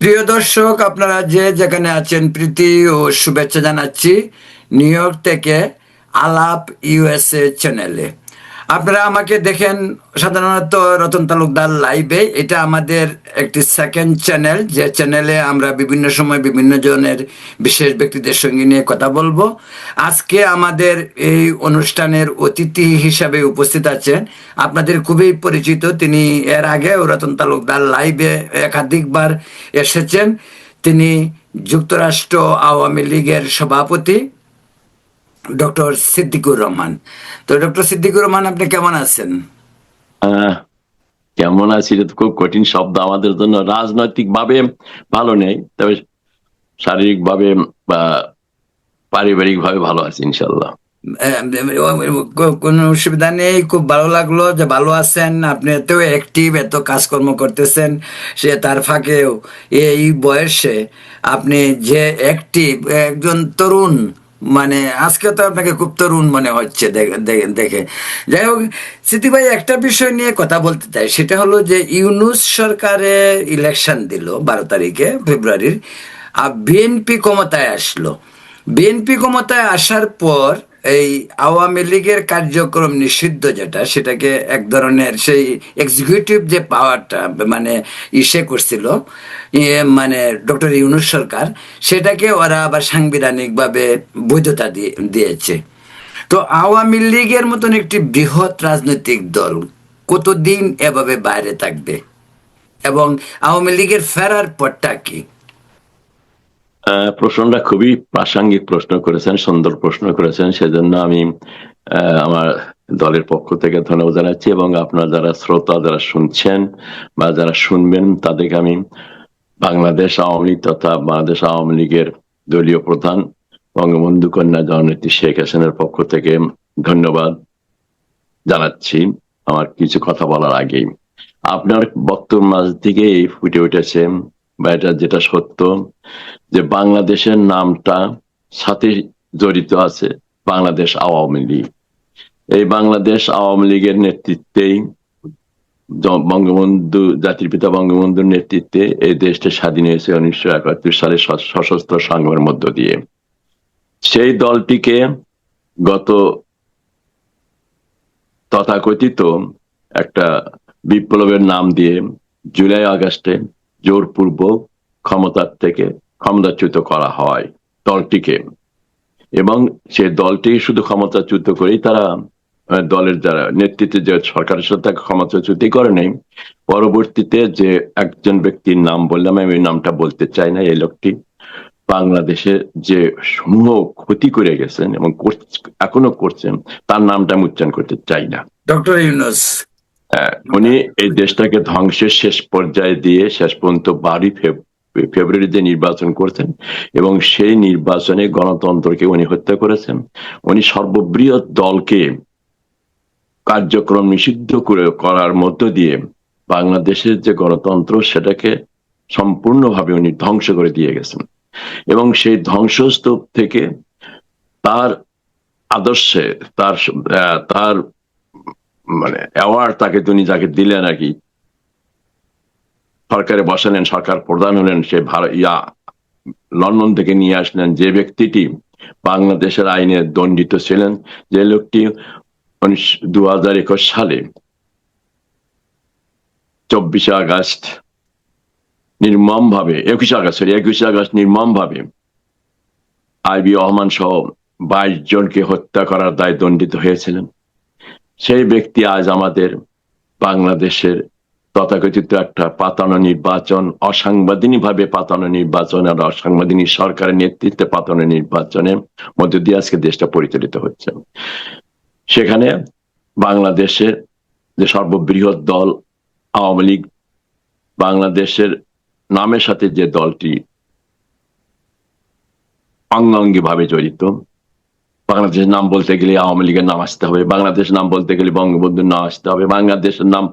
প্রিয় দর্শক, আপনারা যে যেখানে আছেন প্রীতি ও শুভেচ্ছা জানাচ্ছি নিউ ইয়র্ক থেকে আলাপ ইউএসএ চ্যানেলে। আপনারা আমাকে দেখেন সাধারণত রতন তালুকদার লাইভে। এটা আমাদের একটি সেকেন্ড চ্যানেল, যে চ্যানেলে আমরা বিভিন্ন সময় বিভিন্ন জনের বিশেষ ব্যক্তিদের সঙ্গে নিয়ে কথা বলবো। আজকে আমাদের এই অনুষ্ঠানের অতিথি হিসাবে উপস্থিত আছেন আপনাদের খুবই পরিচিত, তিনি এর আগেও রতন তালুকদার লাইভে একাধিকবার এসেছেন। তিনি যুক্তরাষ্ট্র আওয়ামী লীগের সভাপতি ডক্টর সিদ্দিকুর রহমান। তো ডক্টর সিদ্দিকুর রহমান, আপনি কেমন আছেন? আহ কেমন আছি, এটা তো খুব কঠিন শব্দ আমাদের জন্য। রাজনৈতিক ভাবে ভালো নেই, তবে শারীরিক ভাবে বা পারিবারিক ভাবে ভালো আছি ইনশাল্লাহ। কোনো অসুবিধা নেই, খুব ভালো লাগলো যে ভালো আছেন। আপনি এত অ্যাক্টিভ, এত কাজকর্ম করতেছেন, সে তার ফাঁকেও এই বয়সে আপনি যে অ্যাক্টিভ, একজন তরুণ, মানে আজকে তো আপনাকে খুব তরুণ মনে হচ্ছে দেখে। যাই হোক, স্মৃতি ভাই, একটা বিষয় নিয়ে কথা বলতে চাই। সেটা হলো যে ইউনূস সরকারে ইলেকশন দিল 12 তারিখে ফেব্রুয়ারির, আর বিএনপি ক্ষমতায় আসলো। বিএনপি ক্ষমতায় আসার পর এই আওয়ামী লীগের কার্যক্রম নিষিদ্ধ, যেটা সেটাকে এক ধরনের সেই এক্সিকিউটিভ যে পাওয়ারটা মানে ইসে করছিল, মানে ডক্টর ইউনূস সরকার, সেটাকে ওরা আবার সাংবিধানিকভাবে বৈধতা দিয়েছে। তো আওয়ামী লীগের মতন একটি বৃহৎ রাজনৈতিক দল কতদিন এভাবে বাইরে থাকবে, এবং আওয়ামী লীগের ফেরার পরটা কি? প্রশ্নটা খুবই প্রাসঙ্গিক প্রশ্ন করেছেন, সুন্দর প্রশ্ন করেছেন, সেজন্য আমি আমার দলের পক্ষ থেকে ধন্যবাদ জানাচ্ছি, এবং আপনার যারা শ্রোতা, যারা শুনছেন বা যারা শুনবেন, তাদেরকে আমি বাংলাদেশ আওয়ামী লীগ তথা বাংলাদেশ আওয়ামী লীগের দলীয় প্রধান বঙ্গবন্ধু কন্যা জননেত্রী শেখ হাসিনার পক্ষ থেকে ধন্যবাদ জানাচ্ছি। আমার কিছু কথা বলার আগেই আপনার বক্তব্যের মাঝ থেকে এই ফুটে উঠেছে, বা এটা যেটা সত্য, যে বাংলাদেশের নামটা সাথে জড়িত আছে বাংলাদেশ আওয়ামী লীগ। এই বাংলাদেশ আওয়ামী লীগের নেতৃত্বেই বঙ্গবন্ধু, জাতির পিতা বঙ্গবন্ধুর নেতৃত্বে এই দেশটা স্বাধীন হয়েছে 1971 সালে সশস্ত্র সংগ্রামের মধ্য দিয়ে। সেই দলটিকে গত তথাকথিত একটা বিপ্লবের নাম দিয়ে জুলাই আগস্টে জোরপূর্বক ক্ষমতার থেকে ক্ষমতাচ্যুত করা হয় দলটিকে, এবং সে দলটি শুধু ক্ষমতাচ্যুত করেই তারা দলের যারা নেতৃত্বে যে সরকারের সাথে ক্ষমতাচ্যুতি করে নেই, পরবর্তীতে যে একজন ব্যক্তির নাম বললাম, আমি ওই নামটা বলতে চাই না, এই লোকটি বাংলাদেশে যে সমূহ ক্ষতি করে গেছেন এবং এখনো করছেন, তার নামটা আমি উচ্চারণ করতে চাই না। ডক্টর ইউনূস। উনি এই দেশটাকে ধ্বংসের শেষ পর্যায়ে দিয়ে শেষ পর্যন্ত 12 ফেব্রুয়ারিতে নির্বাচন করছেন, এবং সেই নির্বাচনে গণতন্ত্রকে উনি হত্যা করেছেন। উনি সর্ববৃহৎ দলকে কার্যক্রম নিষিদ্ধ করার মধ্য দিয়ে বাংলাদেশের যে গণতন্ত্র, সেটাকে সম্পূর্ণভাবে উনি ধ্বংস করে দিয়ে গেছেন। এবং সেই ধ্বংসস্তূপ থেকে তার আদর্শে, তার তার মানে অ্যাওয়ার্ড তাকে তিনি যাকে দিলেন আর কি, সরকারে বসালেন, সরকার প্রধান হলেন, সে লন্ডন থেকে নিয়ে আসলেন যে ব্যক্তিটি বাংলাদেশের আইনে দণ্ডিত ছিলেন, যে লোকটি 2021 সালে 21 আগস্ট নির্মম ভাবে, 21 আগস্ট নির্মম ভাবে আইবি রহমান সহ 22 জনকে হত্যা করার দায় দণ্ডিত হয়েছিলেন। সেই ব্যক্তি আজ আমাদের বাংলাদেশের তথাকথিত একটা পাতানো নির্বাচন, অসাংবিধানিক ভাবে পাতানো নির্বাচন আর অসাংবিধানিক সরকারের নেতৃত্বে পাতানো নির্বাচনের মধ্য দিয়ে আজকে দেশটা পরিচালিত হচ্ছে। সেখানে বাংলাদেশের যে সর্ববৃহৎ দল আওয়ামী লীগ, বাংলাদেশের নামের সাথে যে দলটি অঙ্গাঙ্গি ভাবে জড়িত, বাংলাদেশের নাম বলতে গেলে আওয়ামী লীগের নাম আসতে হবে, বাংলাদেশের নাম বলতে গেলে বঙ্গবন্ধুর নাম আসতে হবে, বাংলাদেশের নাম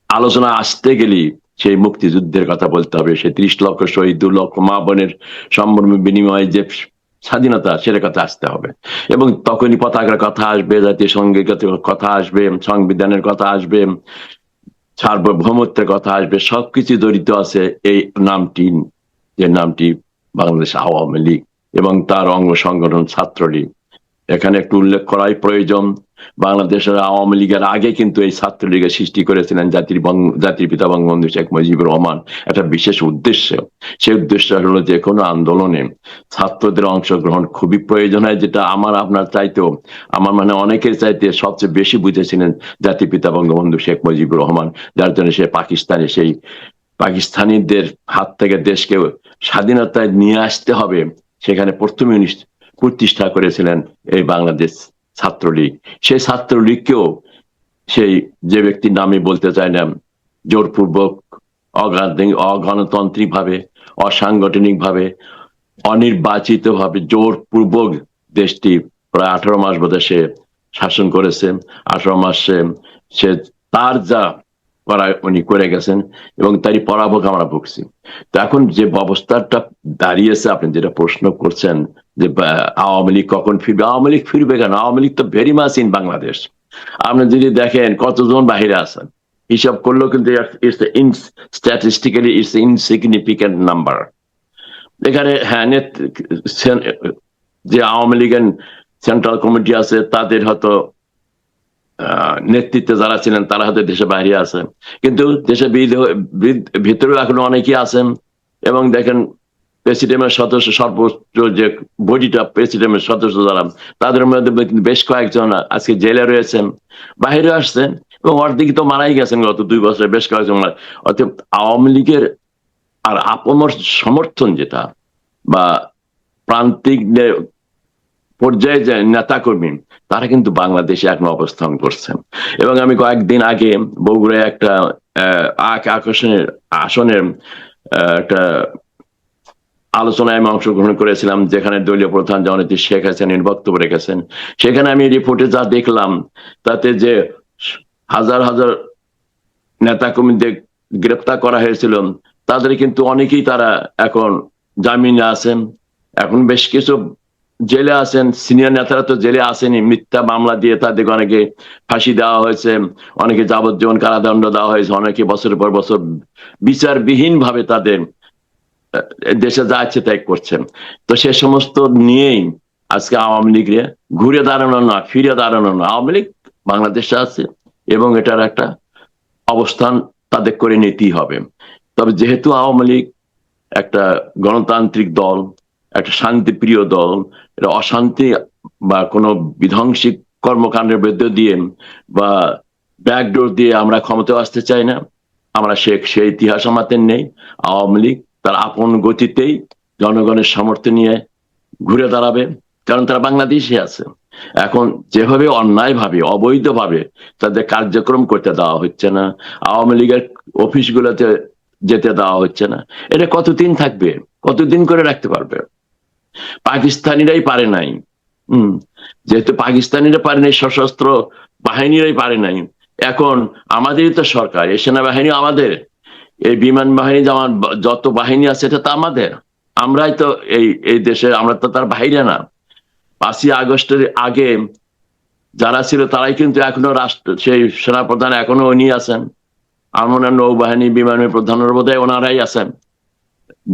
আলোচনা আসতে গেলে সেই মুক্তিযুদ্ধের কথা বলতে হবে, সেই 30 লক্ষ শহীদ, 2 লক্ষ মা বোনের সম্ভ্রম বিনিময়ে যে স্বাধীনতা, সেটার কথা আসতে হবে। এবং তখনই পতাকার কথা আসবে, জাতীয় সঙ্গীতের কথা আসবে, সংবিধানের কথা আসবে, সার্বভৌমত্বের কথা আসবে, সবকিছু জড়িত আছে এই নামটি, যে নামটি বাংলাদেশ আওয়ামী লীগ এবং তার অঙ্গ সংগঠন ছাত্রলীগ। এখানে একটু উল্লেখ করাই প্রয়োজন, বাংলাদেশের আওয়ামী লীগের আগে কিন্তু এই ছাত্রলীগের সৃষ্টি করেছিলেন জাতির পিতা বঙ্গবন্ধু শেখ মুজিবুর রহমান একটা বিশেষ উদ্দেশ্য। সেই উদ্দেশ্য হলো যে কোনো আন্দোলনে ছাত্রদের অংশগ্রহণ খুবই প্রয়োজন হয়, যেটা আমার আপনার চাইতেও, আমার মানে অনেকের চাইতে সবচেয়ে বেশি বুঝেছিলেন জাতির পিতা বঙ্গবন্ধু শেখ মুজিবুর রহমান, যার জন্য সে সেই পাকিস্তানিদের হাত থেকে দেশকে স্বাধীনতায় নিয়ে আসতে হবে, সেখানে প্রথমে প্রতিষ্ঠা করেছিলেন এই বাংলাদেশ ছাত্রলীগ। সেই ছাত্রলীগকেও সেই যে ব্যক্তির নামে বলতে চাই না, জোরপূর্বক অগণতান্ত্রিক ভাবে, অসাংগঠনিক ভাবে, অনির্বাচিত ভাবে জোরপূর্বক দেশটি প্রায় 18 মাস বোধ সে শাসন করেছে। 18 মাসে সে তার যা করা উনি করে গেছেন এবং তারই পরাভোগ আমরা ভুগছি। তো এখন যে অবস্থাটা দাঁড়িয়েছে, আপনি যেটা প্রশ্ন করছেন যে আওয়ামী লীগ কখন ফিরবে, আওয়ামী লীগ ফিরবে কেন? আওয়ামী লীগ তো ভেরি মাচ ইন বাংলাদেশ। আপনি যদি দেখেন কতজন বাহিরে আছেন, হিসাব করলেও কিন্তু স্ট্যাটিস্টিক্যালি ইটস ইনসিগনিফিকেন্ট নাম্বার। এখানে হ্যাঁ, যে আওয়ামী লীগের সেন্ট্রাল কমিটি আছে, তাদের হয়তো নেতৃত্বে যারা ছিলেন তারা হয়তো দেশে বাইরে আছে, কিন্তু দেশে ভিতরেও এখনো অনেকেই আছেন। এবং দেখেন প্রেসিডেন্টের সদস্য, সর্বোচ্চ যে বডিটা প্রেসিডেন্টের সদস্য যারা, তাদের মধ্যে বেশ কয়েকজন আজকে জেলে রয়েছেন, বাইরে আসছেন, এবং অর্ধেক তো মারাই গেছেন গত 2 বছরে, বেশ কয়েকজন। অর্থাৎ আওয়ামী লীগের আর আপমর সমর্থন যেটা, বা প্রান্তিক পর্যায়ে যে নেতা কর্মী, তারা কিন্তু বাংলাদেশে এখন অবস্থান করছেন। এবং আমি কয়েকদিন আগে বগুড়ায় একটা আসনের একটা আলোচনায় আমি অংশগ্রহণ করেছিলাম, যেখানে দলীয় প্রধান জননেত্রী শেখ হাসিনার বক্তব্য রেখেছেন। সেখানে আমি রিপোর্টে যা দেখলাম, তাতে যে হাজার হাজার নেতাকর্মীদের গ্রেপ্তার করা হয়েছিল, তাদের কিন্তু অনেকেই তারা এখন জামিনে আছেন। এখন বেশ কিছু জেলে আছেন, সিনিয়র নেতারা তো জেলে আসেনি, মিথ্যা মামলা দিয়ে তাদেরকে অনেকে ফাঁসি দেওয়া হয়েছে, অনেকে যাবজ্জীবন কারাদণ্ড দেওয়া হয়েছে, অনেকে বছরের পর বছর বিচারবিহীন ভাবে তাদের দেশে যা ইচ্ছে তাই করছেন। তো সে সমস্ত নিয়েই আজকে আওয়ামী লীগের ঘুরে দাঁড়ানো না, ফিরে দাঁড়ানো না, আওয়ামী লীগ বাংলাদেশে আছে এবং এটার একটা অবস্থান তাদের করে নিতেই হবে। তবে যেহেতু আওয়ামী লীগ একটা গণতান্ত্রিক দল, একটা শান্তিপ্রিয় দল, এটা অশান্তি বা কোনো বিধ্বংসী কর্মকাণ্ডের মধ্য দিয়ে বা ব্যাকডোর দিয়ে আমরা ক্ষমতায় আসতে চাই না। আমরা সে ইতিহাস আমাদের নেই। আওয়ামী লীগ তার আপন গতিতেই জনগণের সমর্থন নিয়ে ঘুরে দাঁড়াবে, কারণ তারা বাংলাদেশে আছে। এখন যেভাবে অন্যায়ভাবে, অবৈধভাবে তাদের কার্যক্রম করতে দেওয়া হচ্ছে না, আওয়ামী লীগের অফিসগুলোতে যেতে দেওয়া হচ্ছে না, এটা কতদিন থাকবে, কতদিন করে রাখতে পারবে? পাকিস্তানিরাই পারে নাই, যেহেতু পাকিস্তানিরা পারে নাই, সশস্ত্র বাহিনীরাই পারে নাই, এখন আমাদেরই তো সরকার, এই সেনাবাহিনী আমাদের, এই বিমান বাহিনী, যেমন যত বাহিনী আছে এটা তো আমাদের, আমরাই তো এই দেশে, আমরা তো তার বাইরে না। 5ই আগস্টের আগে যারা ছিল তারাই কিন্তু এখনো সেই সেনাপ্রধান এখনো উনি আছেন, আমরা নৌবাহিনী বিমানের প্রধানের বোধহয় ওনারাই আছেন।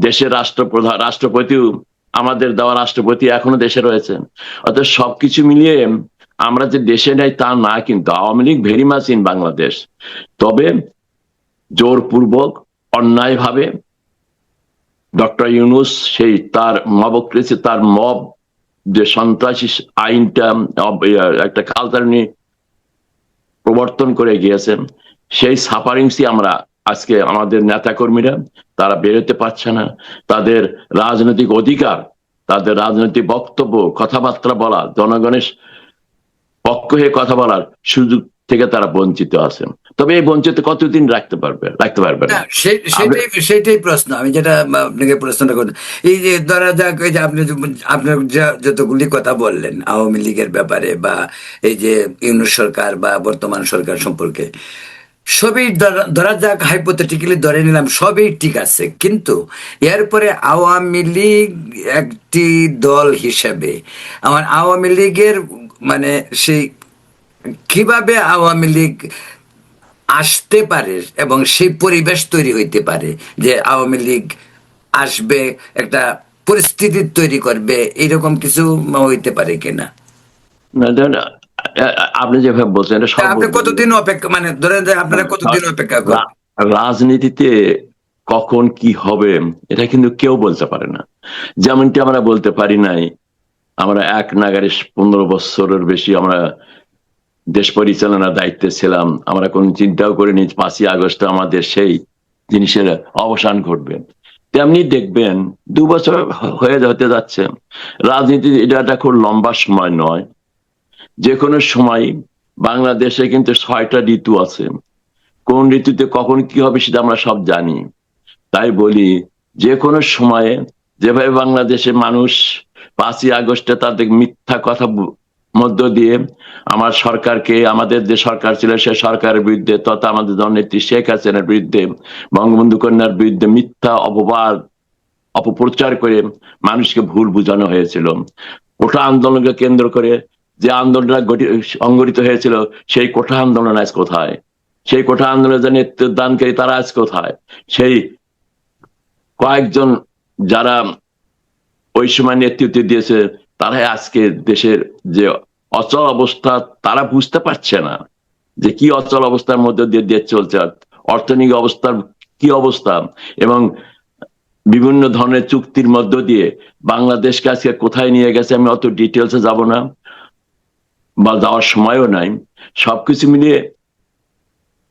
দেশের রাষ্ট্রপতিও, আমাদের দেওয়া রাষ্ট্রপতি এখনো দেশে রয়েছেন। অর্থাৎ সবকিছু মিলিয়ে আমরা যে দেশে নাই তা না, কিন্তু Awami League very much in Bangladesh. তবে জোরপূর্বক অন্যায়ভাবে ডক্টর ইউনূস সেই তার মবক্রেসি, তার মব যে সন্ত্রাসী আইনটা একটা কালচারনি প্রবর্তন করে গিয়েছেন, সেই সাফারিংসই আমরা আজকে আমাদের নেতাকর্মীরা তারা বেরোতে পারছে না, তাদের রাজনৈতিক অধিকার, তাদের রাজনৈতিক বক্তব্য, কথাবার্তা বলা, জনগণের পক্ষ হয়ে কথা বলার সুযোগ থেকে তারা বঞ্চিত আছেন। তবে এই বঞ্চিত কতদিন রাখতে পারবে না। সেটাই প্রশ্ন, আমি যেটা আপনাকে প্রশ্নটা করতে, এই যে ধরা যাক, এই যে আপনার যতগুলি কথা বললেন আওয়ামী লীগের ব্যাপারে, বা এই যে ইউনূস সরকার বা বর্তমান সরকার সম্পর্কে, সবই ধরা যাক, হাইপোথেটিক্যালি ধরে নিলাম সবই ঠিক আছে, কিন্তু এরপরে আওয়ামী লীগ একটি দল হিসেবে আমার আওয়ামী লীগের মানে সেই কিভাবে আওয়ামী লীগ আসতে পারে এবং সেই পরিবেশ তৈরি হইতে পারে যে আওয়ামী লীগ আসবে, একটা পরিস্থিতি তৈরি করবে, এরকম কিছু হইতে পারে কিনা? না, আপনি যেভাবে বলছেন এটা তা আপনি সর্বজনীন। কতদিন অপেক্ষা, মানে ধরেন যে আপনারা কতদিন অপেক্ষা করবেন? রাজনীতিতে কখন কি হবে এটা কিন্তু কেউ বলতে পারে না। যেমনটি আমরা বলতে পারি নাই, আমরা এক নাগারে 15 বছরের বেশি আমরা দেশ পরিচালনার দায়িত্বে ছিলাম, আমরা কোন চিন্তাও করিনি 5ই আগস্ট আমাদের সেই জিনিসের অবসান ঘটবে। তেমনি দেখবেন 2 বছর হয়ে হতে যাচ্ছে। রাজনীতি এটা একটা খুব লম্বা সময় নয়, যে কোনো সময়। বাংলাদেশে কিন্তু 6টা ঋতু আছে, কোন ঋতুতে কখন কি হবে সেটা আমরা সব জানি। তাই বলি, যে কোনো সময়ে যেভাবে বাংলাদেশে মানুষ 5ই আগস্টে তাদের মিথ্যা কথা মধ্য দিয়ে আমার সরকারকে, আমাদের যে সরকার ছিল সে সরকারের বিরুদ্ধে তথা আমাদের জননেত্রী শেখ হাসিনার বিরুদ্ধে, বঙ্গবন্ধু কন্যার বিরুদ্ধে মিথ্যা অপবাদ অপপ্রচার করে মানুষকে ভুল বোঝানো হয়েছিল। কোটা আন্দোলনকে কেন্দ্র করে যে আন্দোলনটা সংগঠিত হয়েছিল, সেই কোটা আন্দোলন আজ কোথায়? সেই কোটা আন্দোলনের যে নেতৃত্বদানকারী তারা আজ কোথায়? সেই কয়েকজন যারা ওই সময় নেতৃত্ব দিয়েছে তারাই আজকে দেশের যে অচল অবস্থা তারা বুঝতে পারছে না যে কি অচল অবস্থার মধ্যে দিয়ে দেশ চলছে, অর্থনৈতিক অবস্থার কি অবস্থা, এবং বিভিন্ন ধরনের চুক্তির মধ্য দিয়ে বাংলাদেশকে আজকে কোথায় নিয়ে গেছে আমি অত ডিটেলসে যাব না, বা যাওয়ার সময়ও নাই। সবকিছু মিলিয়ে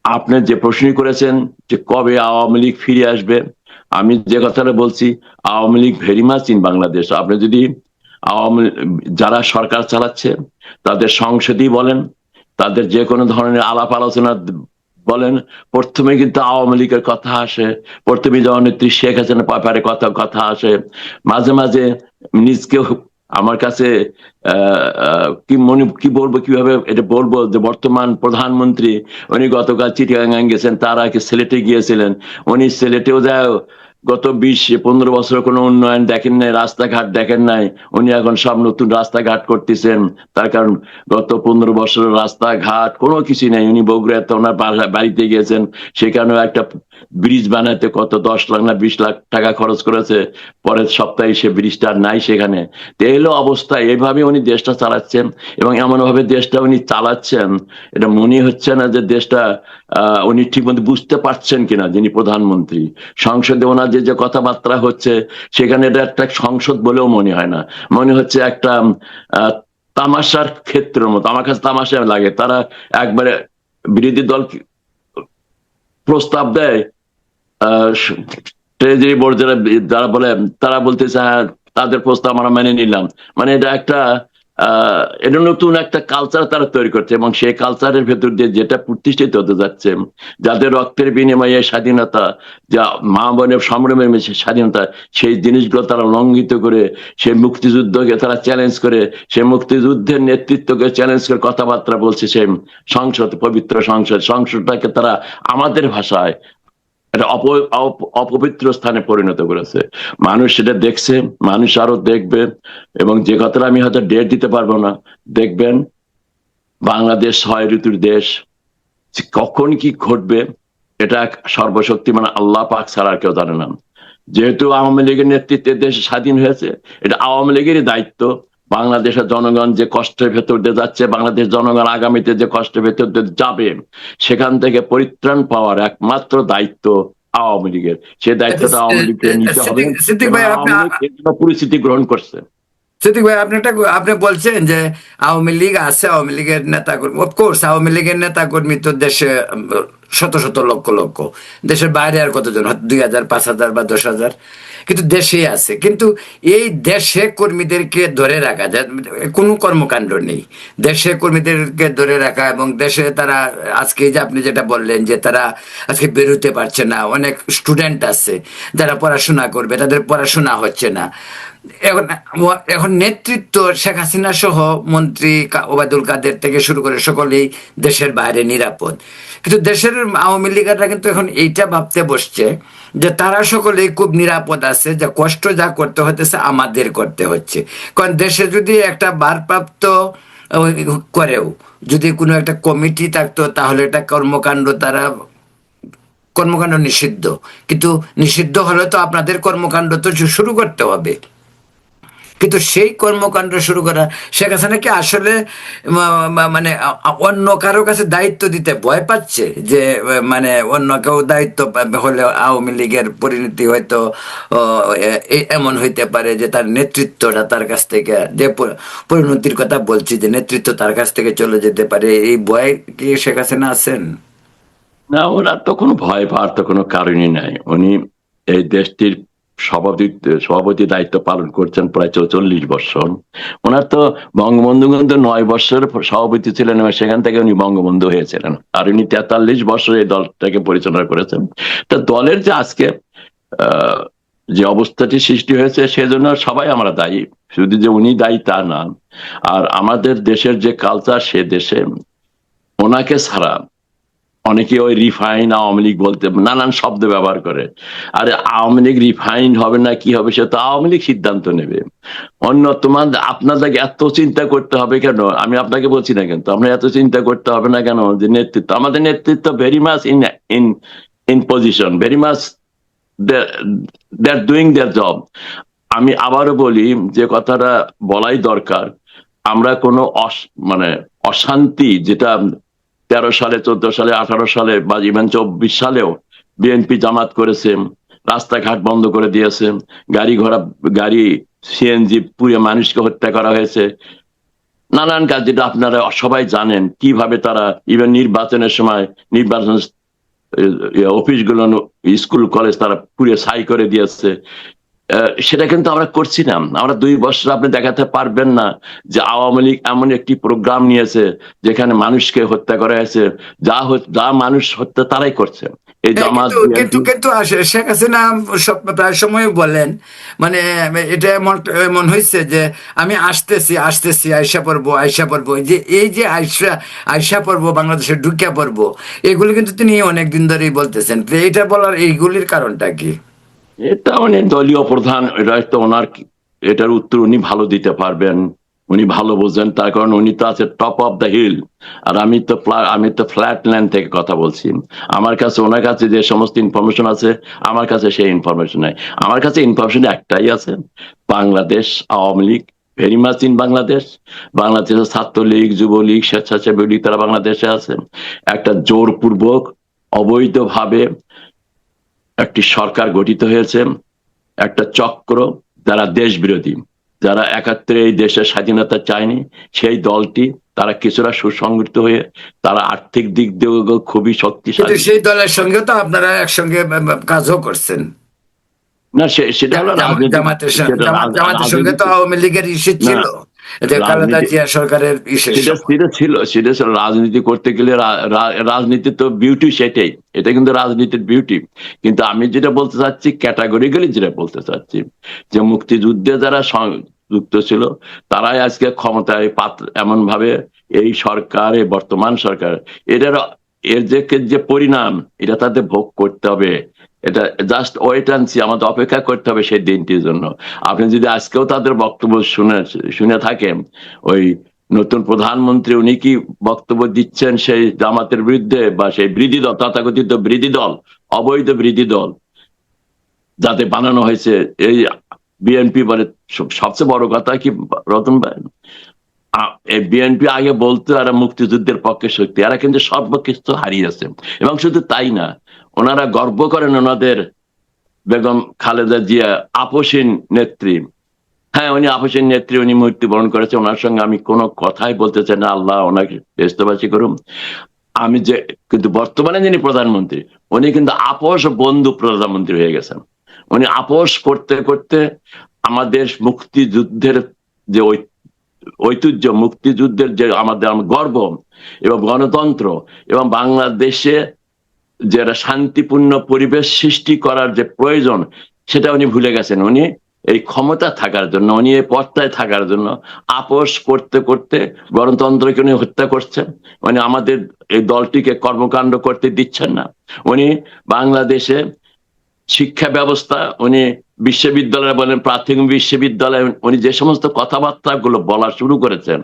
আপনি যে প্রশ্ন করেছেন যে কবে আওয়ামী লীগ ফিরে আসবে, আমি যে কথাটা বলছি, Awami League very much in Bangladesh. আপনি যদি আওয়ামী যারা সরকার চালাচ্ছে তাদের সংসদই বলেন, তাদের যে কোনো ধরনের আলাপ আলোচনা বলেন, প্রথমে কিন্তু আওয়ামী লীগের কথা আসে, প্রথমে জননেত্রী শেখ হাসিনার ব্যাপারে কথা কথা আসে। মাঝে মাঝে নিজকে আমার কাছে কি বলবো, কিভাবে এটা বলবো, যে বর্তমান প্রধানমন্ত্রী উনি গতকাল চিটিয়াগাং গেছেন, তার আগে সিলেটে গিয়েছিলেন। উনি সিলেটেও যায় গত 20-15 বছর কোনো উন্নয়ন দেখেন নাই, রাস্তাঘাট দেখেন নাই। উনি এখন সব নতুন রাস্তাঘাট করতেছেন, তার কারণ গত 15 বছরের রাস্তাঘাট কোনো কিছু নেই। উনি বগুড়াতে ওনার বাড়িতে গিয়েছেন, সেখানেও একটা ব্রিজ বানাতে কত 10 লাখ না 20 লাখ টাকা খরচ করেছে, পরের সপ্তাহে সে ব্রিজটা নাই সেখানে। তো এই হলো অবস্থা, এইভাবে উনি দেশটা চালাচ্ছেন, এবং এমন ভাবে দেশটা উনি চালাচ্ছেন এটা মনে হচ্ছে না যে দেশটা উনি ঠিক মতো বুঝতে পারছেন কিনা। যিনি প্রধানমন্ত্রী, সংসদে ওনার যে যে কথাবার্তা হচ্ছে সেখানে এটা একটা সংসদ বলেও মনে হয় না, মনে হচ্ছে একটা তামাশার ক্ষেত্রের মতো। আমার কাছে তামাশা লাগে। তারা একবারে বিরোধী দল প্রস্তাব দেয়, ট্রেজারি বোর্ড যারা যারা বলে তারা বলতেছে হ্যাঁ তাদের প্রস্তাব আমরা মেনে নিলাম। মানে এটা একটা এটা নতুন একটা কালচার তারা তৈরি করছে, এবং সেই কালচারের ভেতর দিয়ে যেটা প্রতিষ্ঠিত হতে যাচ্ছে, যাদের রক্তের বিনিময়ে স্বাধীনতা, যা মা বোনের সংগ্রামের স্বাধীনতা, সেই জিনিসগুলো তারা লঙ্ঘিত করে সেই মুক্তিযুদ্ধকে তারা চ্যালেঞ্জ করে, সেই মুক্তিযুদ্ধের নেতৃত্বকে চ্যালেঞ্জ করে কথাবার্তা বলছে। সেই সংসদ, পবিত্র সংসদটাকে তারা আমাদের ভাষায় এটা অপবিত্র স্থানে পরিণত করেছে। মানুষ সেটা দেখছে, মানুষ আরো দেখবে, এবং যে কথাটা আমি হয়তো ডেট দিতে পারবো না, দেখবেন বাংলাদেশ 6 ঋতুর দেশ। কখন কি ঘটবে এটা সর্বশক্তিমান আল্লাহ পাক ছাড়া আর কেউ জানে না। যেহেতু আওয়ামী লীগের নেতৃত্বে দেশ স্বাধীন হয়েছে, এটা আওয়ামী লীগেরই দায়িত্ব বাংলাদেশের জনগণ যে কষ্টের ভেতর দিয়ে যাচ্ছে, বাংলাদেশ জনগণ আগামীতে যে কষ্টের ভেতর দিয়ে যাবে, সেখান থেকে পরিত্রাণ পাওয়ার একমাত্র দায়িত্ব আওয়ামী লীগের। সে দায়িত্বটা আওয়ামী লীগকে নিতে হবে, সিদ্দিক এবং ভাই, আপনি আওয়ামী লীগ এই জন্য পরিস্থিতি গ্রহণ করছে। সিদ্দিক ভাই, আপনি বলছেন যে আওয়ামী লীগ আছে, আওয়ামী লীগের নেতা কর্মী, অফকোর্স আওয়ামী লীগের নেতা কর্মী তো দেশে শত শত লক্ষ লক্ষ, দেশের বাইরে আর কতজন, 2,000, 5,000 বা 10,000, কিন্তু দেশেই আছে। কিন্তু এই দেশে কর্মীদেরকে ধরে রাখা যায়, কোনো কর্মকাণ্ড নেই দেশে কর্মীদেরকে ধরে রাখা, এবং দেশে তারা আজকে যে আপনি যেটা বললেন যে তারা আজকে বেরোতে পারছে না, অনেক স্টুডেন্ট আছে যারা পড়াশোনা করবে, তাদের পড়াশোনা হচ্ছে না। এখন এখন নেতৃত্ব শেখ হাসিনা সহ মন্ত্রী ওবায়দুল কাদের থেকে শুরু করে সকলেই দেশের বাইরে নিরাপদ, কিন্তু দেশের আওয়ামী লীগাররা কিন্তু এখন এইটা ভাবতে বসছে যে তারা সকলেই খুব নিরাপদ আছে, যে কষ্ট যা করতে হতেছে আমাদের করতে হচ্ছে। কারণ দেশে যদি একটা ভারপ্রাপ্ত ওই করেও, যদি কোনো একটা কমিটি থাকতো তাহলে এটা কর্মকাণ্ড নিষিদ্ধ, কিন্তু নিষিদ্ধ হলে তো আপনাদের কর্মকাণ্ড তো শুরু করতে হবে। কিন্তু সেই কর্মকাণ্ড শুরু করা, শেখ হাসিনা কি আসলে মানে অন্য কারো কাছে দায়িত্ব দিতে ভয় পাচ্ছে? যে মানে অন্য কেউ দায়িত্ব হলে আওয়ামী লীগের পরিণতি হয়তো এমন হইতে পারে যে তার নেতৃত্বটা তার কাছ থেকে, যে পরিণতির কথা বলছি, যে নেতৃত্ব তার কাছ থেকে চলে যেতে পারে, এই ভয় কি শেখ হাসিনা আছেন? না, ওনার তো কোনো ভয় পাওয়ার তো কোনো কারণই নাই। উনি এই দেশটির সভাপতি দায়িত্ব পালন করছেন প্রায় 44 বছর। ওনার তো বঙ্গবন্ধু কিন্তু 9 বছর সভাপতি ছিলেন এবং সেখান থেকে উনি বঙ্গবন্ধু হয়েছিলেন, আর উনি 43 বছর এই দলটাকে পরিচালনা করেছেন। তা দলের যে আজকে আহ যে অবস্থাটি সৃষ্টি হয়েছে সেজন্য সবাই আমরা দায়ী, শুধু যে উনি দায়ী তা না। আর আমাদের দেশের যে কালচার, সে দেশে ওনাকে ছাড়া অনেকে ওই রিফাইন আওয়ামী লীগ বলতে নানান শব্দ ব্যবহার করে। আরে আওয়ামী লীগ রিফাইন্ড হবে না কি হবে সে তো আওয়ামী লীগ সিদ্ধান্ত নেবে। আপনাদেরকে এত চিন্তা করতে হবে কেন? আমি আপনাকে বলছি না, কিন্তু আপনার এত চিন্তা করতে হবে না কেন যে নেতৃত্ব, আমাদের নেতৃত্ব very much in in position, very much they are doing their job. আমি আবারও বলি, যে কথাটা বলাই দরকার, আমরা কোনো মানে অশান্তি, যেটা 13 সালে, 14 সালে, 18 সালে বা ইভেন 24 সালেও বিএনপি জামাত করেছে, রাস্তাঘাট বন্ধ করে দিয়েছে, গাড়ি সিএনজি পুড়ে মানুষকে হত্যা করা হয়েছে, নানান কাজ, যেটা আপনারা সবাই জানেন কিভাবে তারা ইভেন নির্বাচনের সময় নির্বাচন অফিসগুলো, স্কুল কলেজ তারা পুড়ে ছাই করে দিয়েছে। সেটা কিন্তু আমরা করছি না। আমরা 2 বছর আপনি দেখাতে পারবেন না যে আওয়ামী লীগ এমন একটি প্রোগ্রাম নিয়েছে যেখানে মানুষকে হত্যা করা হয়েছে। যা মানুষ হত্যা তারাই করছে এই হ্যাঁ, জামাত কিন্তু কিন্তু বিএনপি। কিন্তু শেখ হাসিনা প্রায় সময় বলেন, মানে এটা এমন এমন হয়েছে যে আমি আসতেছি আসতেছি, আয়সা পড়বো আয়সা পড়বো, যে এই যে আয়সা আয়সা পড়বো, বাংলাদেশে ঢুকিয়া পড়বো, এগুলো কিন্তু তিনি অনেক দিন ধরেই বলতেছেন। তো এইটা বলার এইগুলির কারণটা কি? এটা মানে দলীয় প্রধান, এটা তো এটার উত্তর উনি ভালো দিতে পারবেন, উনি ভালো বোঝেন, তার কারণ উনি তো আছে টপ অফ দ্য হিল, আর আমি তো ফ্ল্যাট ল্যান্ড থেকে কথা বলছি। আমার কাছে, ওনার কাছে যে সমস্ত ইনফরমেশন আছে, আমার কাছে সেই ইনফরমেশন নাই। আমার কাছে ইনফরমেশন একটাই আছে, Bangladesh Awami League very much in Bangladesh, বাংলাদেশের ছাত্রলীগ, যুবলীগ, স্বেচ্ছাসেবী লীগ তারা বাংলাদেশে আছে। একটা জোরপূর্বক অবৈধভাবে একটি সরকার গঠিত হয়েছে, একটা চক্র, যারা দেশ বিরোধী, যারা 71 এই দেশের স্বাধীনতা চায়নি, সেই দলটি তারা কিছুটা সুসংগঠিত হয়ে তারা আর্থিক দিক দিয়েও খুবই কিন্তু শক্তিশালী। সেই দলের সঙ্গে তো আপনারা একসঙ্গে কাজও করছেন। না, সেটা হলো রাজনীতি। জামাতের সঙ্গে তো রাজনীতি আওয়ামী লীগের ইস্যু না, ছিল, যে খালেদা রাজনীতি জিয়া সরকারের ইসের সেটা সময়। সেটা ছিল সেটা ছিল রাজনীতি করতে গেলে রাজনীতি তো বিউটি সেটাই, এটা কিন্তু রাজনীতির বিউটি। কিন্তু আমি যেটা বলতে চাচ্ছি, ক্যাটাগরিক্যালি যেটা বলতে চাচ্ছি, যে মুক্তিযুদ্ধে যারা যুক্ত ছিল তারাই আজকে ক্ষমতায় এমন ভাবে এই সরকার, এই বর্তমান সরকার, এটার যে পরিণাম, এটা তাদের ভোগ করতে হবে। এটা জাস্ট ওয়েট অ্যান্ড সি, আমাদের অপেক্ষা করতে হবে সেই দিনটির জন্য। আপনি যদি আজকেও তাদের বক্তব্য শুনে থাকেন, ওই নতুন প্রধানমন্ত্রী উনি কি বক্তব্য দিচ্ছেন সেই জামাতের বিরুদ্ধে, বা সেই বিরোধী দল, তথাকথিত বিরোধী দল, অবৈধ বিরোধী দল যাতে বানানো হয়েছে এই বিএনপি বলে। সবচেয়ে বড় কথা কি রতন ভাই, বিএনপি আগে বলতো এরা মুক্তিযুদ্ধের পক্ষে শক্তি, এরা কিন্তু সর্বকিছু হারিয়েছে। এবং শুধু তাই না, ওনারা গর্ব করেন ওনাদের বেগম খালেদা জিয়া আপসীন নেত্রী। হ্যাঁ, উনি আপসীন নেত্রী, উনি মৃত্যুবরণ করেছে, ওনার সঙ্গে আমি কোনো কথাই বলতে চাই না, আল্লাহ ওনাকে বেহেশতবাসী করুন। কিন্তু বর্তমানে যিনি প্রধানমন্ত্রী, উনি কিন্তু আপোষ বন্ধু প্রধানমন্ত্রী হয়ে গেছেন। উনি আপোষ করতে করতে আমাদের মুক্তিযুদ্ধের যে ঐতিহ্য, মুক্তিযুদ্ধের যে আমাদের গর্ব এবং গণতন্ত্র এবং বাংলাদেশে যে একটা শান্তিপূর্ণ পরিবেশ সৃষ্টি করার যে প্রয়োজন, সেটা উনি ভুলে গেছেন। উনি এই ক্ষমতা থাকার জন্য, উনি এই পথটায় থাকার জন্য আপোষ করতে করতে গণতন্ত্রকে উনি হত্যা করছেন। উনি আমাদের এই দলটিকে কর্মকাণ্ড করতে দিচ্ছেন না। উনি বাংলাদেশে শিক্ষা ব্যবস্থা, উনি বিশ্ববিদ্যালয় বলেন, প্রাথমিক বিশ্ববিদ্যালয়, উনি যে সমস্ত কথাবার্তা গুলো বলা শুরু করেছেন,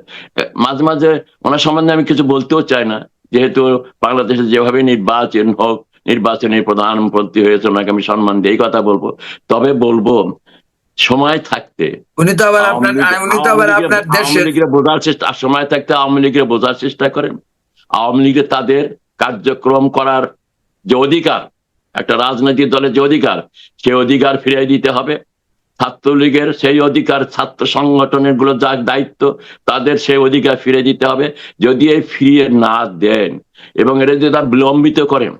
মাঝে মাঝে ওনার সম্বন্ধে আমি কিছু বলতেও চাই না, যেহেতু বাংলাদেশে যেভাবে নির্বাচন হোক, নির্বাচনে প্রধানমন্ত্রী হয়েছে, ওনাকে আমি সম্মান দিয়ে কথা বলবো। তবে বলবো, সময় থাকতে উনি তো আবার আপনার আওয়ামী দেশের লীগের বোঝার চেষ্টা, সময় থাকতে আওয়ামী লীগের বোঝার চেষ্টা করেন। আওয়ামী লীগের তাদের কার্যক্রম করার যে অধিকার, একটা রাজনৈতিক দলের যে অধিকার, সেই অধিকার ফিরিয়ে দিতে হবে। ছাত্রলীগের সেই অধিকার, ছাত্র সংগঠনের গুলো যার দায়িত্ব, তাদের সেই অধিকার ফিরে দিতে হবে। যদি এই ফিরিয়ে না দেন এবং এটা যদি তারা বিলম্বিত করেন,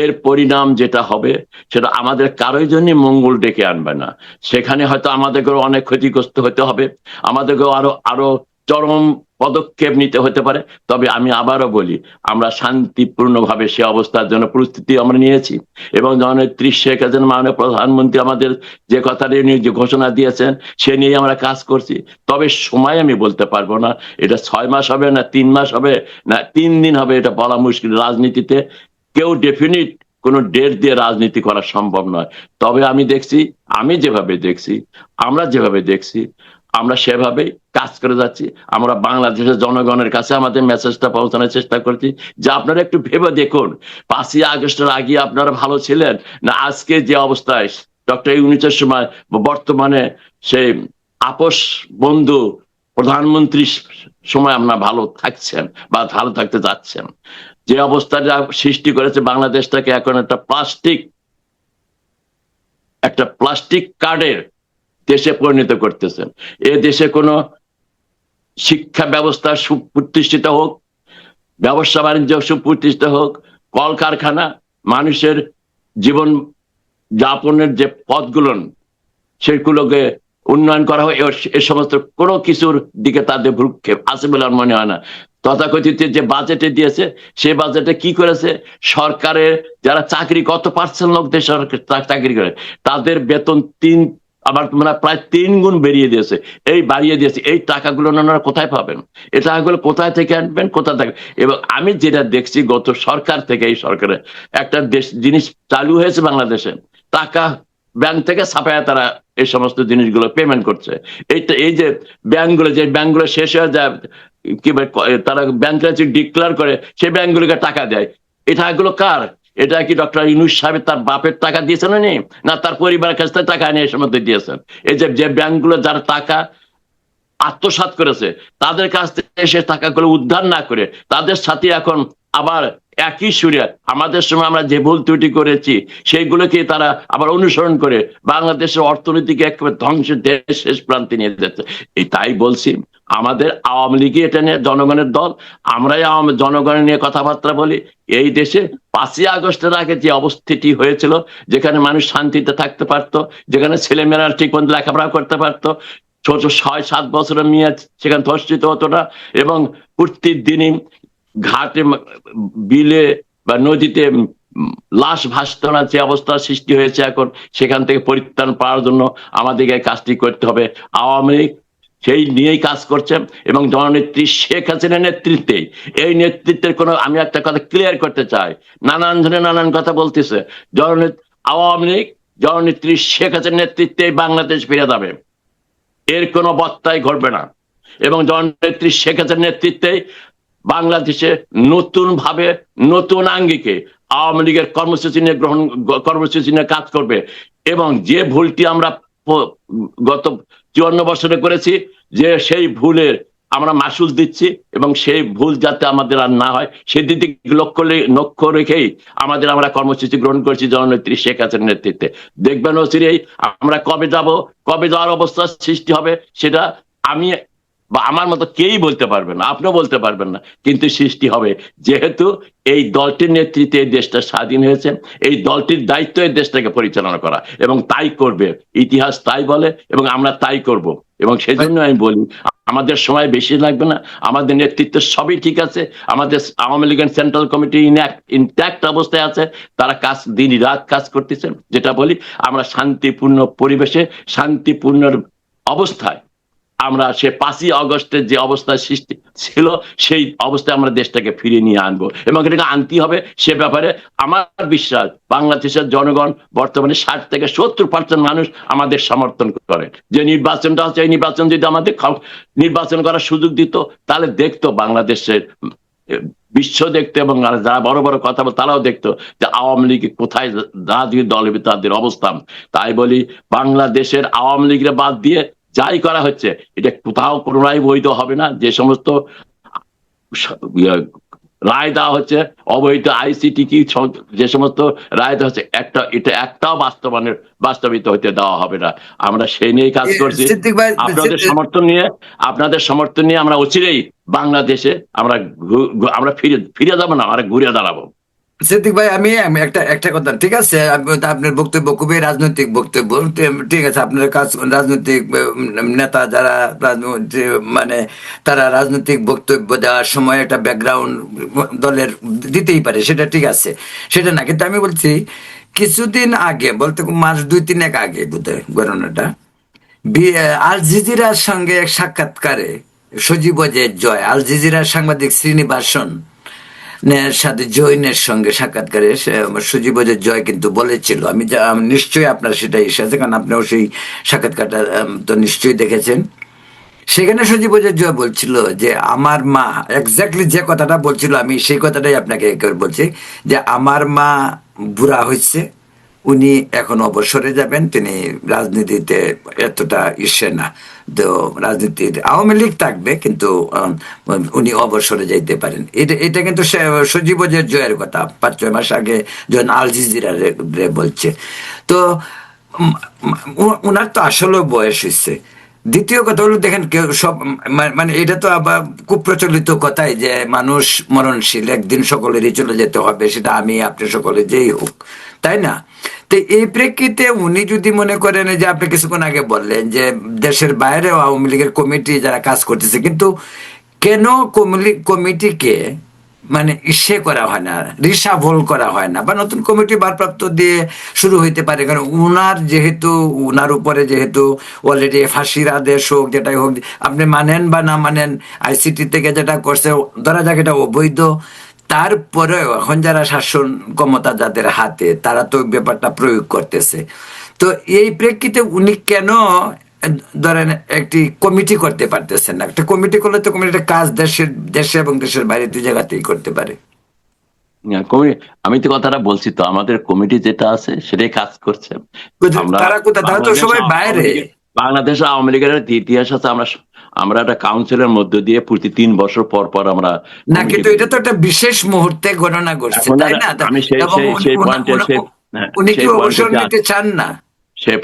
এর পরিণাম যেটা হবে সেটা আমাদের কারোর জন্য মঙ্গল ডেকে আনবে না। সেখানে হয়তো আমাদেরকেও অনেক ক্ষতিগ্রস্ত হতে হবে, আমাদেরকেও আরো আরো চরম পদক্ষেপ নিতে হতে পারে। তবে আমি আবারও বলি, আমরা শান্তিপূর্ণভাবে সে অবস্থার জন্য প্রস্তুতি আমরা নিয়েছি, এবং জননেত্রী শেখ হাসিনা মাননীয় প্রধানমন্ত্রী আমাদের যে কথাটি নিয়ে যে ঘোষণা দিয়েছেন, সে নিয়ে আমরা কাজ করছি। তবে সময় আমি বলতে পারবো না, এটা 6 মাস হবে না 3 মাস হবে না 3 দিন হবে, এটা বলা মুশকিল। রাজনীতিতে কেউ ডেফিনিট কোনো ডেট দিয়ে রাজনীতি করা সম্ভব নয়। তবে আমি দেখছি, আমি যেভাবে দেখছি, আমরা যেভাবে দেখছি, আমরা সেভাবেই কাজ করে যাচ্ছি। আমরা বাংলাদেশের জনগণের কাছে আমাদের মেসেজটা পৌঁছানোর চেষ্টা করছি, যে আপনারা একটু ভেবে দেখুন, 5ই আগস্টের আগে আপনারা ভালো ছিলেন না আজকে যে অবস্থায় ডক্টর ইউনূসের সময়, বর্তমানে সেই আপোষ বন্ধু প্রধানমন্ত্রীর সময় আপনারা ভালো থাকছেন বা ভালো থাকতে যাচ্ছেন? যে অবস্থাটা সৃষ্টি করেছে বাংলাদেশটাকে এখন একটা প্লাস্টিক কার্ডের দেশে পরিণত করতেছেন। এ দেশে কোনো শিক্ষা ব্যবস্থা সুপ্রতিষ্ঠিত হোক, ব্যবসা বাণিজ্য সুপ্রতিষ্ঠিত হোক, কলকারখানা, মানুষের জীবন যাপনের যে পথগুলো, সেগুলোকে উন্নয়ন করা হয়, এ সমস্ত কোনো কিছুর দিকে তাদের ভ্রুক্ষেপ আছে বলে আমার মনে হয় না। তথাকথিত যে বাজেটে দিয়েছে, সে বাজেটে কি করেছে, সরকারের যারা চাকরি, কত পার্সেন্ট লোক দেশ চাকরি করে, তাদের বেতন আবার মানে প্রায় 3 গুণ বাড়িয়ে দিয়েছে। এই টাকাগুলো ওনারা কোথায় পাবেন? এই টাকাগুলো কোথায় থেকে আনবেন, কোথায় থেকে? এবং আমি যেটা দেখছি, গত সরকার থেকে এই সরকারে একটা জিনিস চালু হয়েছে বাংলাদেশে, টাকা ব্যাংক থেকে ছাপায় তারা এই সমস্ত জিনিসগুলো পেমেন্ট করছে। এই যে ব্যাংকগুলো শেষ হয়ে যায়, কি তারা ব্যাংকরাজি ডিক্লেয়ার করে, সেই ব্যাংকগুলোকে টাকা দেয়। এই টাকাগুলো কার? এটা কি ডক্টর ইউনূস সাহেব তার বাপের টাকা দিয়েছেন না তার পরিবারের কাছ থেকে টাকা নিয়ে এর মধ্যে দিয়েছেন? এই যে ব্যাংকগুলো যারা টাকা আত্মসাৎ করেছে, তাদের কাছ থেকে সে টাকাগুলো উদ্ধার না করে তাদের সাথে এখন আবার একই সুরে আমাদের সময় আমরা যে ভুল ত্রুটি করেছি সেইগুলোকে তারা আবার অনুসরণ করে বাংলাদেশের অর্থনীতিকে একেবারে ধ্বংসের দেশ শেষ প্রান্তে নিয়ে যাচ্ছে। তাই বলছি, আমাদের আওয়ামী লীগই এটা নিয়ে জনগণের দল, আমরাই জনগণের নিয়ে কথাবার্তা বলি। এই দেশে 5ই আগস্টের আগে যে অবস্থিতি হয়েছিল, যেখানে মানুষ শান্তিতে থাকতে পারতো, যেখানে ছেলেমেয়েরা ঠিক মতো লেখাপড়া করতে পারতো, ছোট 6-7 বছরের মেয়ে সেখানে ধর্ষিত হতো না, এবং প্রতিদিনই ঘাটে, বিলে বা নদীতে লাশ ভাসতো না, যে অবস্থা সৃষ্টি হয়েছে এখন, সেখান থেকে পরিত্রাণ পাওয়ার জন্য আমাদেরকে কাজটি করতে হবে। আওয়ামী লীগ সেই নিয়েই কাজ করছেন, এবং জননেত্রী শেখ হাসিনার নেতৃত্বে, এই নেতৃত্বের কোনো, আমি একটা কথা ক্লিয়ার করতে চাই, নানান জনে নানান কথা বলতেছে, আওয়ামী লীগ জননেত্রী শেখ হাসিনার নেতৃত্বে বাংলাদেশ ফিরে যাবে, এর কোনো বত্তাই ঘটবে না। এবং জননেত্রী শেখ হাসিনার নেতৃত্বে বাংলাদেশে নতুন ভাবে, নতুন আঙ্গিকে আওয়ামী লীগের কর্মসূচি নিয়ে কাজ করবে। এবং যে ভুলটি আমরা গত 54 বছরে করেছি, যে সেই ভুলের আমরা মাসুল দিচ্ছি, এবং সেই ভুল যাতে আমাদের আর না হয় সেদিকে লক্ষ্য রেখেই আমরা কর্মসূচি গ্রহণ করছি জননেত্রী শেখ হাসিনার নেতৃত্বে। দেখবেন অচিরেই আমরা কবে যাওয়ার অবস্থা সৃষ্টি হবে, সেটা আমি বা আমার মতো কেউই বলতে পারবে না, আপনিও বলতে পারবেন না, কিন্তু সৃষ্টি হবে। যেহেতু এই দলটির নেতৃত্বে এই দেশটা স্বাধীন হয়েছে, এই দলটির দায়িত্ব এই দেশটাকে পরিচালনা করা, এবং তাই করবে, ইতিহাস তাই বলে, এবং আমরা তাই করব। এবং সেজন্য আমি বলি, আমাদের সময় বেশি লাগবে না, আমাদের নেতৃত্ব সবই ঠিক আছে, আমাদের আওয়ামী লীগের সেন্ট্রাল কমিটি ইনট্যাক্ট অবস্থায় আছে, তারা দিন রাত কাজ করতেছেন। যেটা বলি, আমরা শান্তিপূর্ণ পরিবেশে, শান্তিপূর্ণ অবস্থায় আমরা সে 5ই আগস্টের যে অবস্থা সৃষ্টি ছিল সেই অবস্থায় আমরা দেশটাকে ফিরিয়ে নিয়ে আনবো, এবং এটাকে আনতে হবে। সে ব্যাপারে আমার বিশ্বাস বাংলাদেশের জনগণ বর্তমানে 60 থেকে 70% মানুষ আমাদের সমর্থন করে। যে নির্বাচনটা হচ্ছে, এই নির্বাচন যদি আমাদের নির্বাচন করার সুযোগ দিত, তাহলে দেখতো বাংলাদেশের বিশ্ব দেখতো, এবং যারা বড় বড় কথা বলে তারাও দেখতো যে আওয়ামী লীগ কোথায়, রাজনীতি দলের তাদের অবস্থান। তাই বলি, বাংলাদেশের আওয়ামী লীগের বাদ দিয়ে যাই করা হচ্ছে এটা কোথাও কোনোটাই বৈধ হবে না। যে সমস্ত রায় দেওয়া হচ্ছে অবৈধ আইসিটি কি যে সমস্ত রায় দেওয়া হচ্ছে, এটা একটাও বাস্তবিত হতে দেওয়া হবে না। আমরা সেই নিয়েই কাজ করছি। সিদ্দিক ভাই, আপনাদের সমর্থন নিয়ে আমরা অচিরেই বাংলাদেশে আমরা ফিরে যাবো না, আমরা ঘুরে দাঁড়াবো। সিদ্দিক ভাই, আমি আমি একটা একটা কথা, ঠিক আছে, আপনার বক্তব্য খুবই রাজনৈতিক বক্তব্য, ঠিক আছে, আপনার কাজ রাজনৈতিক নেতা যারা মানে তারা রাজনৈতিক বক্তব্য দেওয়ার সময় একটা ব্যাকগ্রাউন্ড দলের দিতেই পারে, সেটা ঠিক আছে, সেটা না। কিন্তু আমি বলছি কিছুদিন আগে, বলতে মাস 2-3 আগে বোধহয় ঘটনাটা, আল জাজিরার সঙ্গে এক সাক্ষাৎকারে সজীব জয়, আল জাজিরার সাংবাদিক শ্রীনিবাসন সাথে জৈনের সঙ্গে সাক্ষাৎকারে সজীব জয় কিন্তু বলেছিল, আমি নিশ্চয়ই আপনার সেটা এসেছে, কারণ আপনিও সেই সাক্ষাৎকারটা তো নিশ্চয়ই দেখেছেন। সেখানে সজীব জয় বলছিল যে আমার মা, এক্স্যাক্টলি যে কথাটা বলছিল, আমি সেই কথাটাই আপনাকে বলছি, যে আমার মা বুড়া হয়েছে, উনি এখন অবসরে যাবেন, তিনি রাজনীতিতে এতটা ইসে না, তো রাজনীতির আওয়ামী লীগ থাকবে, কিন্তু উনি অবসরে যাইতে পারেন। এটা কিন্তু সজীব জয়ের কথা 5-6 মাস আগে যখন আল জাজিরা বলছে। তো ওনার তো আসলে বয়স হয়েছে। দ্বিতীয় কথা হলো, দেখেন কেউ সব মানে এটা তো আবার খুব প্রচলিত কথাই যে মানুষ মরণশীল, একদিন সকলেরই চলে যেতে হবে, সেটা আমি আপনি সকলে যেই হোক, তাই না? তো এই প্রেক্ষিতে উনি যদি মনে করেন, যে আপনি কিছুক্ষণ আগে বললেন যে দেশের বাইরেও আওয়ামী লীগের কমিটি যারা কাজ করতেছে, কিন্তু কেন কমিটিকে মানে ইসে করা হয় না, রিসাভল করা হয় না, বা নতুন কমিটি ভারপ্রাপ্ত দিয়ে শুরু হইতে পারে? কারণ উনার উপরে যেহেতু অলরেডি ফাঁসির আদেশ হোক, যেটাই হোক, আপনি মানেন বা না মানেন, আইসিটি থেকে যেটা করছে ধরা যাক এটা অবৈধ, তারপরেও এখন যারা শাসন ক্ষমতা যাদের হাতে, তারা তো ব্যাপারটা প্রয়োগ করতেছে। তো এই প্রেক্ষিতে উনি কেন ধরেন একটি কমিটি করতে পারতেছেন না? একটা কমিটি করলে তো কমিটির কাজ দেশে এবং দেশের বাইরে 2 জায়গাতেই করতে পারে। আমি তো কথাটা বলছি, তো আমাদের কমিটি যেটা আছে সেটাই কাজ করছে। তারা কোথায়? তারা তো সবাই বাইরে। বাংলাদেশ আওয়ামী লীগের ইতিহাস আছে, আমরা একটা কাউন্সিলের মধ্য দিয়ে প্রতি 3 বছর পর পর আমরা না, কিন্তু এটা তো একটা বিশেষ মুহূর্তে গণনা করছে, তাই না? আমি উনি কি অবসর নিতে চান না? সেই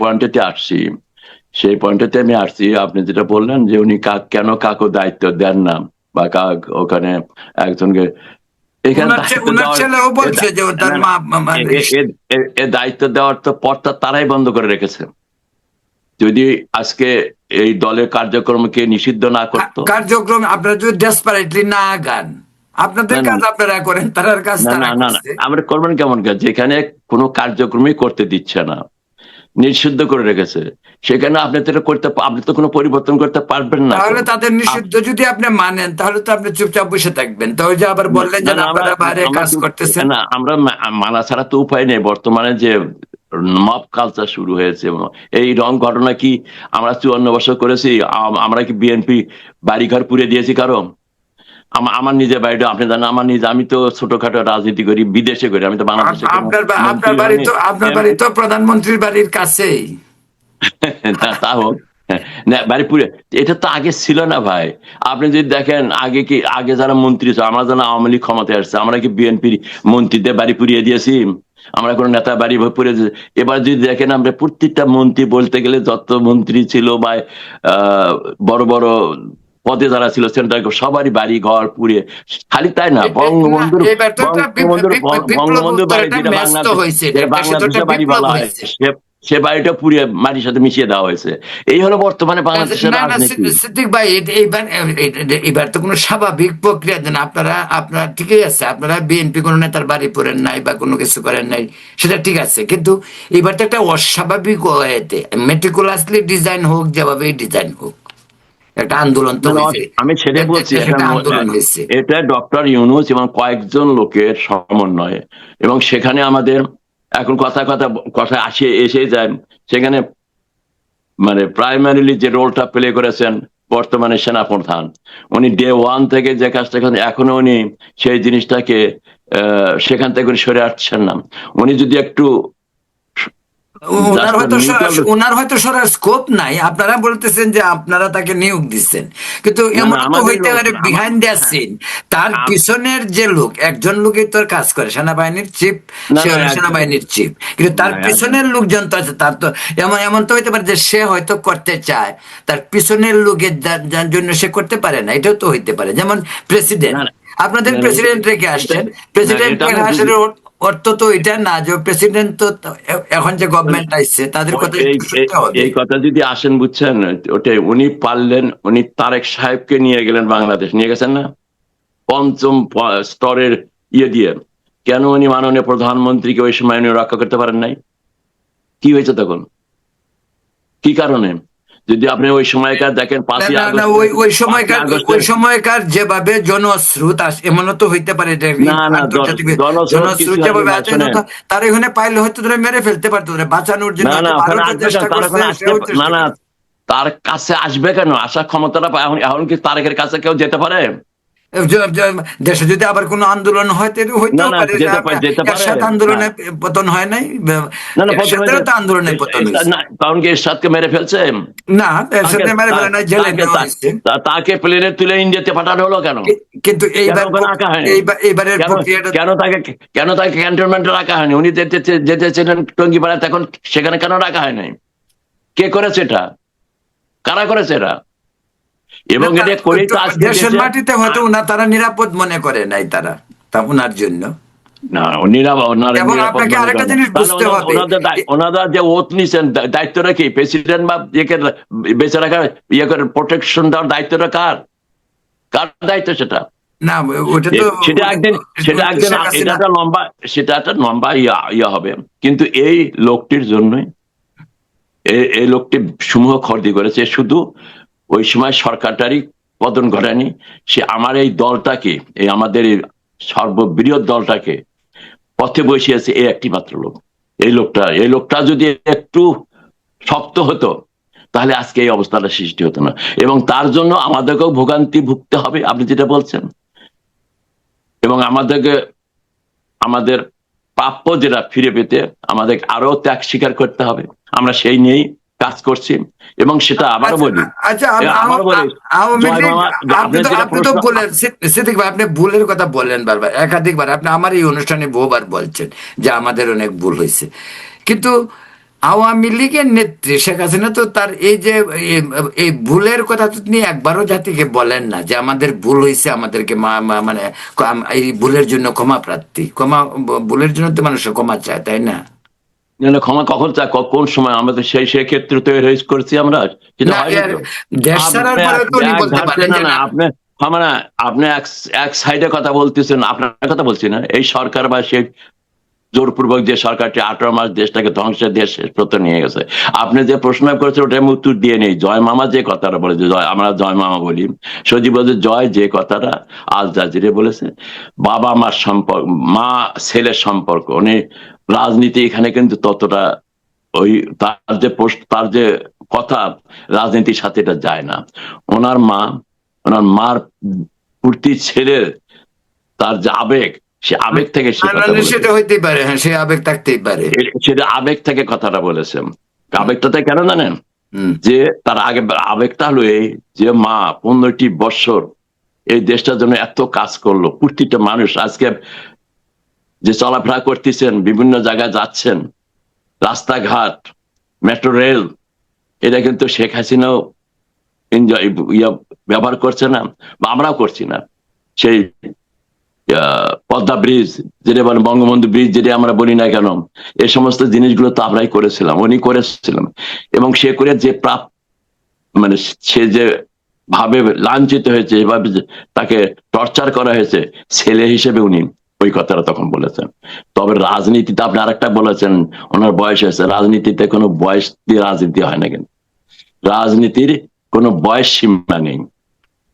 পয়েন্টে আমি আসছি। আপনি যেটা বললেন যে উনি কেন কাকু দায়িত্ব দেন না, বা ওখানে একজনকে দায়িত্ব দেওয়ার তো পথটা তারাই বন্ধ করে রেখেছে। যদি আজকে এই দলের কার্যক্রমকে নিষিদ্ধ না করতো, কার্যক্রম আপনারা যদি ডেসপারেটলি না গান, আপনাদের কাজ আপনারা করেন, তার কাজ তারা করছে। আমরা করবেন কেমন কাজ? যেখানে কোনো কার্যক্রমই করতে দিচ্ছে না, নিষিদ্ধ করে রেখেছে, সেখানে আপনি তো কোনো পরিবর্তন করতে পারবেন না। তাহলে তাদের নিষিদ্ধ যদি আপনি মানেন, তাহলে তো আপনি চুপচাপ বসে থাকবেন। তো যে আবার বললেন যে আপনারা বাইরে কাজ করতেছেন না, আমরা মানা ছাড়া তো উপায় নেই। বর্তমানে যে মব কালচার শুরু হয়েছে, এই রং ঘটনা কি আমরা 54 বছর করেছি? আমরা কি বিএনপি বাড়িঘর পুড়ে দিয়েছি কারো? আমার নিজের বাড়িটা আপনি জানেন, আমি তো ছোটখাটো রাজনীতি করি, বিদেশে করি, আমি তো বাংলাদেশে। আপনার বাড়ি তো প্রধানমন্ত্রীর বাড়ির কাছেই। তা হোক, বাড়ি পুরে, এটা তো আগে ছিল না ভাই। আপনি যদি দেখেন আগে যারা মন্ত্রী ছিল, আমরা যেন আওয়ামী লীগ ক্ষমতায় আসছে, আমরা কি বিএনপির মন্ত্রীদের বাড়ি পুড়িয়ে দিয়েছি? আমরা কোনো নেতা বাড়ি পুড়িয়ে দিয়েছি? এবার যদি দেখেন, আমরা প্রত্যেকটা মন্ত্রী বলতে গেলে যত মন্ত্রী ছিল বা বড় বড় পদে যারা ছিল, সেন্ট্রাল সবারই বাড়ি ঘর পুড়ে। খালি তাই না, বঙ্গবন্ধুর বাড়ি, যেটা বাংলাদেশের বাড়ি বলা হয়, সে বাড়িটা পুড়িয়ে মাটির সাথে মিশিয়ে দেওয়া হয়েছে। এই হলো বর্তমানে বাংলাদেশের রাজনীতি। সিদ্দিক ভাই, এবার তো কোনো স্বাভাবিক প্রক্রিয়া দেন। আপনারা ঠিকই আছে, আপনারা বিএনপি কোনো নেতার বাড়ি পড়েন নাই বা কোনো কিছু করেন নাই, সেটা ঠিক আছে, কিন্তু এবার তো একটা অস্বাভাবিক ওয়েতে, মেটিকুলাসলি ডিজাইন হোক, যেভাবেই ডিজাইন হোক, একটা আন্দোলন তো না, না, হয়েছে, আমি সেটাই বলছি, একটা আন্দোলন হয়েছে। এটা ডক্টর ইউনূস এবং কয়েকজন লোকের সমন্বয়ে, এবং সেখানে আমাদের এখন কথা কথা কথা এসে যায়, সেখানে মানে প্রাইমারিলি যে রোলটা প্লে করেছেন বর্তমানে সেনাপ্রধান, উনি ডে ওয়ান থেকে যে কাজটা করেন, এখনো উনি সেই জিনিসটাকে সেখান থেকে উনি সরে আসছেন না। উনি যদি একটু ওনার জাস্ট হয়তো নিউট্রাল। ওনার হয়তো সরার স্কোপ নাই, আপনারা বলতেছেন যে আপনারা তাকে নিয়োগ দিচ্ছেন, কিন্তু না, না, এমন তো আমাদের হইতে লোক পারে বিহাইন্ড দ্য হ্যাঁ, সিন তার আম- পিছনের যে লোক, একজন লোকই তোর কাজ করে, সেনাবাহিনীর চিফ, না, সে না, হলো সেনাবাহিনীর চিফ, কিন্তু তার না, পিছনের লোকজন তো আছে, তার তো এমন এমন তো হইতে পারে যে সে হয়তো করতে চায়, তার পিছনের লোকের যার জন্য সে করতে পারে না, এটাও তো হইতে পারে। যেমন প্রেসিডেন্ট, না, না, আপনাদের না, না, প্রেসিডেন্ট রেখে আসছেন, প্রেসিডেন্ট এটা রেখে আসার অর্থ তো এটা না যে প্রেসিডেন্ট তো এখন যে গভর্নমেন্ট আসছে তাদের কথা এই একটু শুনতে হবে। এই কথা যদি আসেন, বুঝছেন, ওটাই উনি পারলেন, উনি তারেক সাহেবকে নিয়ে গেলেন বাংলাদেশ, নিয়ে গেছেন না পঞ্চম স্তরের ইয়ে দিয়ে। কেন উনি মাননীয় প্রধানমন্ত্রীকে ওই সময় উনি রক্ষা করতে পারেন নাই? কি হয়েছে তখন? কি কারণে? যদি আপনি ওই সময়কার দেখেন, না পাঁচই না না, আগস্ট, ওই ওই পাঁচই সময়কার ওই আগস্টের, সময়কার যেভাবে জনস্রোত এমনও তো হইতে পারে যে না, না, আন্তর্জাতিক জনস্রোত কিছু জনস্রোত হয়নি যেভাবে ভাই, আছে শোনেন। তার এখানে পাইলে হয়তো ধরে মেরে ফেলতে পারতো, ধরে বাঁচানোর জন্য না, না, হয়তো ওখানে ভারতও আসবে কেন? চেষ্টা তার করছে, ওখানে আসতে, সেও না, চেষ্টা না, করছে। তার কাছে আসবে কেন? আসার ক্ষমতাটা এখন এখন কি তারেকের কাছে কেউ যেতে পারে? দেশে যদি আবার কোনো আন্দোলন হয় তাহলে না, হইতেও না, পারে, যেতে পারে। এরশাদ হ্যাঁ। আন্দোলনে পতন হয় নাই, না, না, প্রথমে এরশাদেরও তো আন্দোলনে পতন হয়েছে। না, কারণ কি এরশাদকে মেরে ফেলছে? না, তাকে এরশাদকে মেরে ফেলে নাই, জেলে তাকে নেওয়া হয়েছে। তাকে প্লেনে তুলে ইন্ডিয়াতে পাঠানো হলো কেন? কিন্তু কেন এইবার ওখানে রাখা হয়নি? এইবারের কেন প্রক্রিয়াটা কেন তাকে ক্যান্টনমেন্টে রাখা হয়নি? উনি যেতেছিলেন টঙ্গিপাড়ায়, তখন সেখানে কেন রাখা হয় নাই? কে করেছে এটা? কারা করেছে এটা? এবং না, এটা করেই তো আজকে দেশের দেশে মাটিতে হয়তো তারা নিরাপদ মনে করে নাই, তারা তা ওনার জন্য। না, ওনারা এবং নিরাপদ আপনাকে মনে আরেকটা করেন না। জিনিস তাহলে বুঝতে হবে, ওনারা যে ওথ নিছেন, দায়িত্বটা কি? প্রেসিডেন্ট বা ইয়েকে বেঁচে রাখার, ইয়ে করে প্রোটেকশন দেওয়ার দায়িত্বটা কার? কার দায়িত্ব সেটা? না ওটা তো সেটা একদিন, শেখ এটা হাসিনা। একটা লম্বা, সেটা একটা লম্বা ইয়া হবে। কিন্তু এই লোকটির জন্যই, এই লোকটি সমূহ খরদি করেছে, শুধু ওই সময় সরকারটারই পতন ঘটায়নি, সে আমার এই দলটাকে, এই আমাদের এই সর্ববৃহৎ দলটাকে পথে বসিয়েছে এই একটি মাত্র লোক। এই লোকটা যদি একটু শক্ত হতো, তাহলে আজকে এই অবস্থাটা সৃষ্টি হতো না। এবং তার জন্য আমাদেরকেও ভোগান্তি ভুগতে হবে, আপনি যেটা বলছেন, এবং আমাদের প্রাপ্য যেটা ফিরে পেতে আমাদের আরো ত্যাগ স্বীকার করতে হবে। আমরা সেই নিয়েই কাজ করছি, এবং সেটা আবারও আচ্ছা বলি, আচ্ছা, আবারও বলি, আওয়ামী জয় লীগ, মামা, আপনি আপনার তো যেটা আপনি তো প্রশ্ন। বলেন, সিদ্দিক ভাই, আপনি ভুলের কথা বললেন বারবার, একাধিকবার আপনি আমার এই অনুষ্ঠানে বহুবার বলছেন যে আমাদের অনেক ভুল হয়েছে, কিন্তু আওয়ামী লীগের নেত্রী শেখ হাসিনা তো তার এই যে এই ভুলের কথা তো তিনি একবারও জাতিকে বলেন না যে আমাদের ভুল হয়েছে, আমাদেরকে মানে এই ভুলের জন্য ক্ষমা প্রার্থী, ভুলের জন্য তো মানুষ ক্ষমা চায়, তাই না? ক্ষমা কখন চায়, কোন সময়? আমাদের সেই ক্ষেত্রে তৈরি করেছি আমরা, সেটা না হয়নি তো। দেশ ছাড়ার আপনি পরে তো উনি এক বলতে ধারতে, পারেন না, যে না, না। মানে আপনি এক সাইডে কথা বলতেছেন, আপনার কথা বলছি না। এই সরকার বা সেই জোরপূর্বক যে সরকারটি 18 মাস দেশটাকে ধ্বংসের দেশ শেষ পর্যন্ত নিয়ে গেছে। আপনি যে প্রশ্ন করেছেন ওটা আমি উত্তর দিয়ে নেই। জয় মামা যে কথাটা বলেছে, আমরা জয় মামা বলি, সজীব বলছে জয় যে কথাটা আল জাজিরে বলেছে, বাবা মার সম্পর্ক, মা ছেলের সম্পর্ক, উনি রাজনীতি এখানে কিন্তু ততটা ওই তার যে কথা রাজনীতির সাথে এটা যায় না। ওনার মার প্রতি ছেলের তার যে আবেগ, সে আবেগ থেকে সে কথা বলেছে। সেটা হইতেই পারে, হ্যাঁ, সে আবেগ থাকতেই পারে। সেটা আবেগ থেকে কথাটা বলেছেন। আবেগটাতে কেন জানেন? হুম। যে তার আগে আবেগটা হলো এই, যে মা 15টি বৎসর এই দেশটার জন্য এত কাজ করলো, প্রতিটা মানুষ আজকে যে চলাফেরা করতেছেন, বিভিন্ন জায়গায় যাচ্ছেন, রাস্তাঘাট, মেট্রো রেল, এটা কিন্তু শেখ হাসিনাও এনজয় ব্যবহার করছে না, বা আমরাও করছি না। সেই পদ্মা ব্রিজ যেটা বলেন, বঙ্গবন্ধু ব্রিজ যেটা আমরা বলি না কেন, এই সমস্ত জিনিসগুলো তো আমরাই করেছিলাম, উনি করেছিলাম। এবং সে করে যে মানে সে যে ভাবে লাঞ্ছিত হয়েছে, এভাবে তাকে টর্চার করা হয়েছে, ছেলে হিসেবে উনি ওই কথাটা তখন বলেছেন। তবে রাজনীতিতে আপনি আরেকটা বলেছেন, ওনার বয়স হয়েছে, রাজনীতিতে কোনো বয়স দিয়ে রাজনীতি হয় না। কিন্তু রাজনীতির কোনো বয়স সীমা নেই।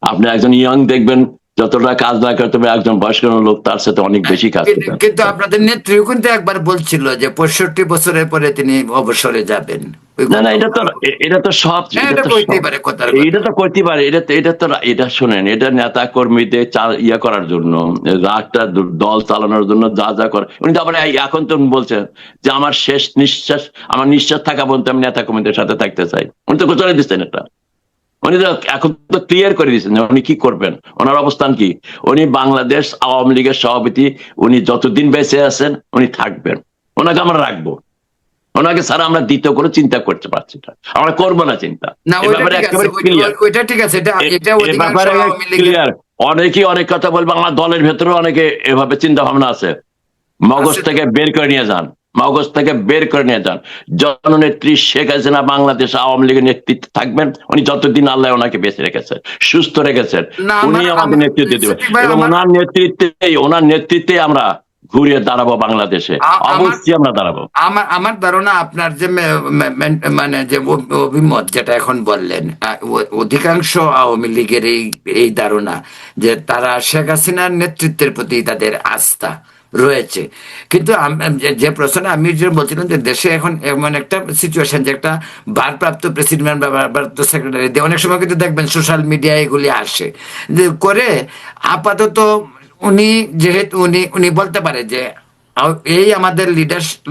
আপনি একজন ইয়াং দেখবেন যতটা কাজ না করতে হবে, একজন বয়স্ক লোক তার সাথে অনেক বেশি কাজ করতে হবে। কিন্তু আপনাদের নেত্রীও কিন্তু একবার বলছিল যে 65 বছরের পরে তিনি অবসরে যাবেন। না না, এটা তো সব, হ্যাঁ, এটা কইতেই পারে, কথার এটা তো করতে পারে, এটা শোনেন, এটা নেতা কর্মীদের ইয়ে করার জন্য, রাগটা দল চালানোর জন্য যা যা করে উনি তো আবার এখন তো বলছেন যে আমার শেষ নিঃশ্বাস, আমার নিঃশ্বাস থাকা পর্যন্ত আমি নেতা কর্মীদের সাথে থাকতে চাই। উনি তো ঘোষণা দিচ্ছেন এটা, উনি তো এখন তো ক্লিয়ার করে দিচ্ছেন যে উনি কি করবেন, ওনার অবস্থান কি। উনি বাংলাদেশ আওয়ামী লীগের সভাপতি, উনি যতদিন বেঁচে আছেন উনি থাকবেন, ওনাকে আমরা রাখবো। ওনাকে ছাড়া আমরা দ্বিতীয় করে চিন্তা করতে পারছি না, আমরা করবো না চিন্তা। না, ওইটা ঠিক আছে, এটা অধিকাংশ আওয়ামী লীগের ক্লিয়ার। অনেকেই অনেক কথা বলবে, আমার দলের ভেতরে অনেকে এভাবে চিন্তা ভাবনা আছে। মগজ থেকে বের করে নিয়ে যান, মগজ থেকে বের করে নিয়ে যান। জননেত্রী শেখ হাসিনা বাংলাদেশ আওয়ামী লীগের নেতৃত্বে থাকবেন, উনি যতদিন আল্লাহ ওনাকে বেঁচে রেখেছেন, সুস্থ রেখেছেন, উনি আমাদের নেতৃত্ব দেবেন এবং ওনার নেতৃত্বে আমরা ঘুরিয়ে দাঁড়াবো বাংলাদেশে, অবশ্যই আমরা দাঁড়াবো। আমার ধারণা আপনার যে মানে যে অভিমত যেটা এখন বললেন, অধিকাংশ আওয়ামী লীগের এই ধারণা যে তারা শেখ হাসিনার নেতৃত্বের প্রতি তাদের আস্থা রয়েছে। কিন্তু যে প্রশ্নে আমি যে বলছিলাম যে দেশে এখন এমন একটা সিচুয়েশন যে একটা ভারপ্রাপ্ত প্রেসিডেন্ট বা ভারপ্রাপ্ত সেক্রেটারি, অনেক সময় কিন্তু দেখবেন সোশ্যাল মিডিয়ায় এগুলি আসে যে করে আপাতত উনি যেহেতু উনি বলতে পারে যে এই আমাদের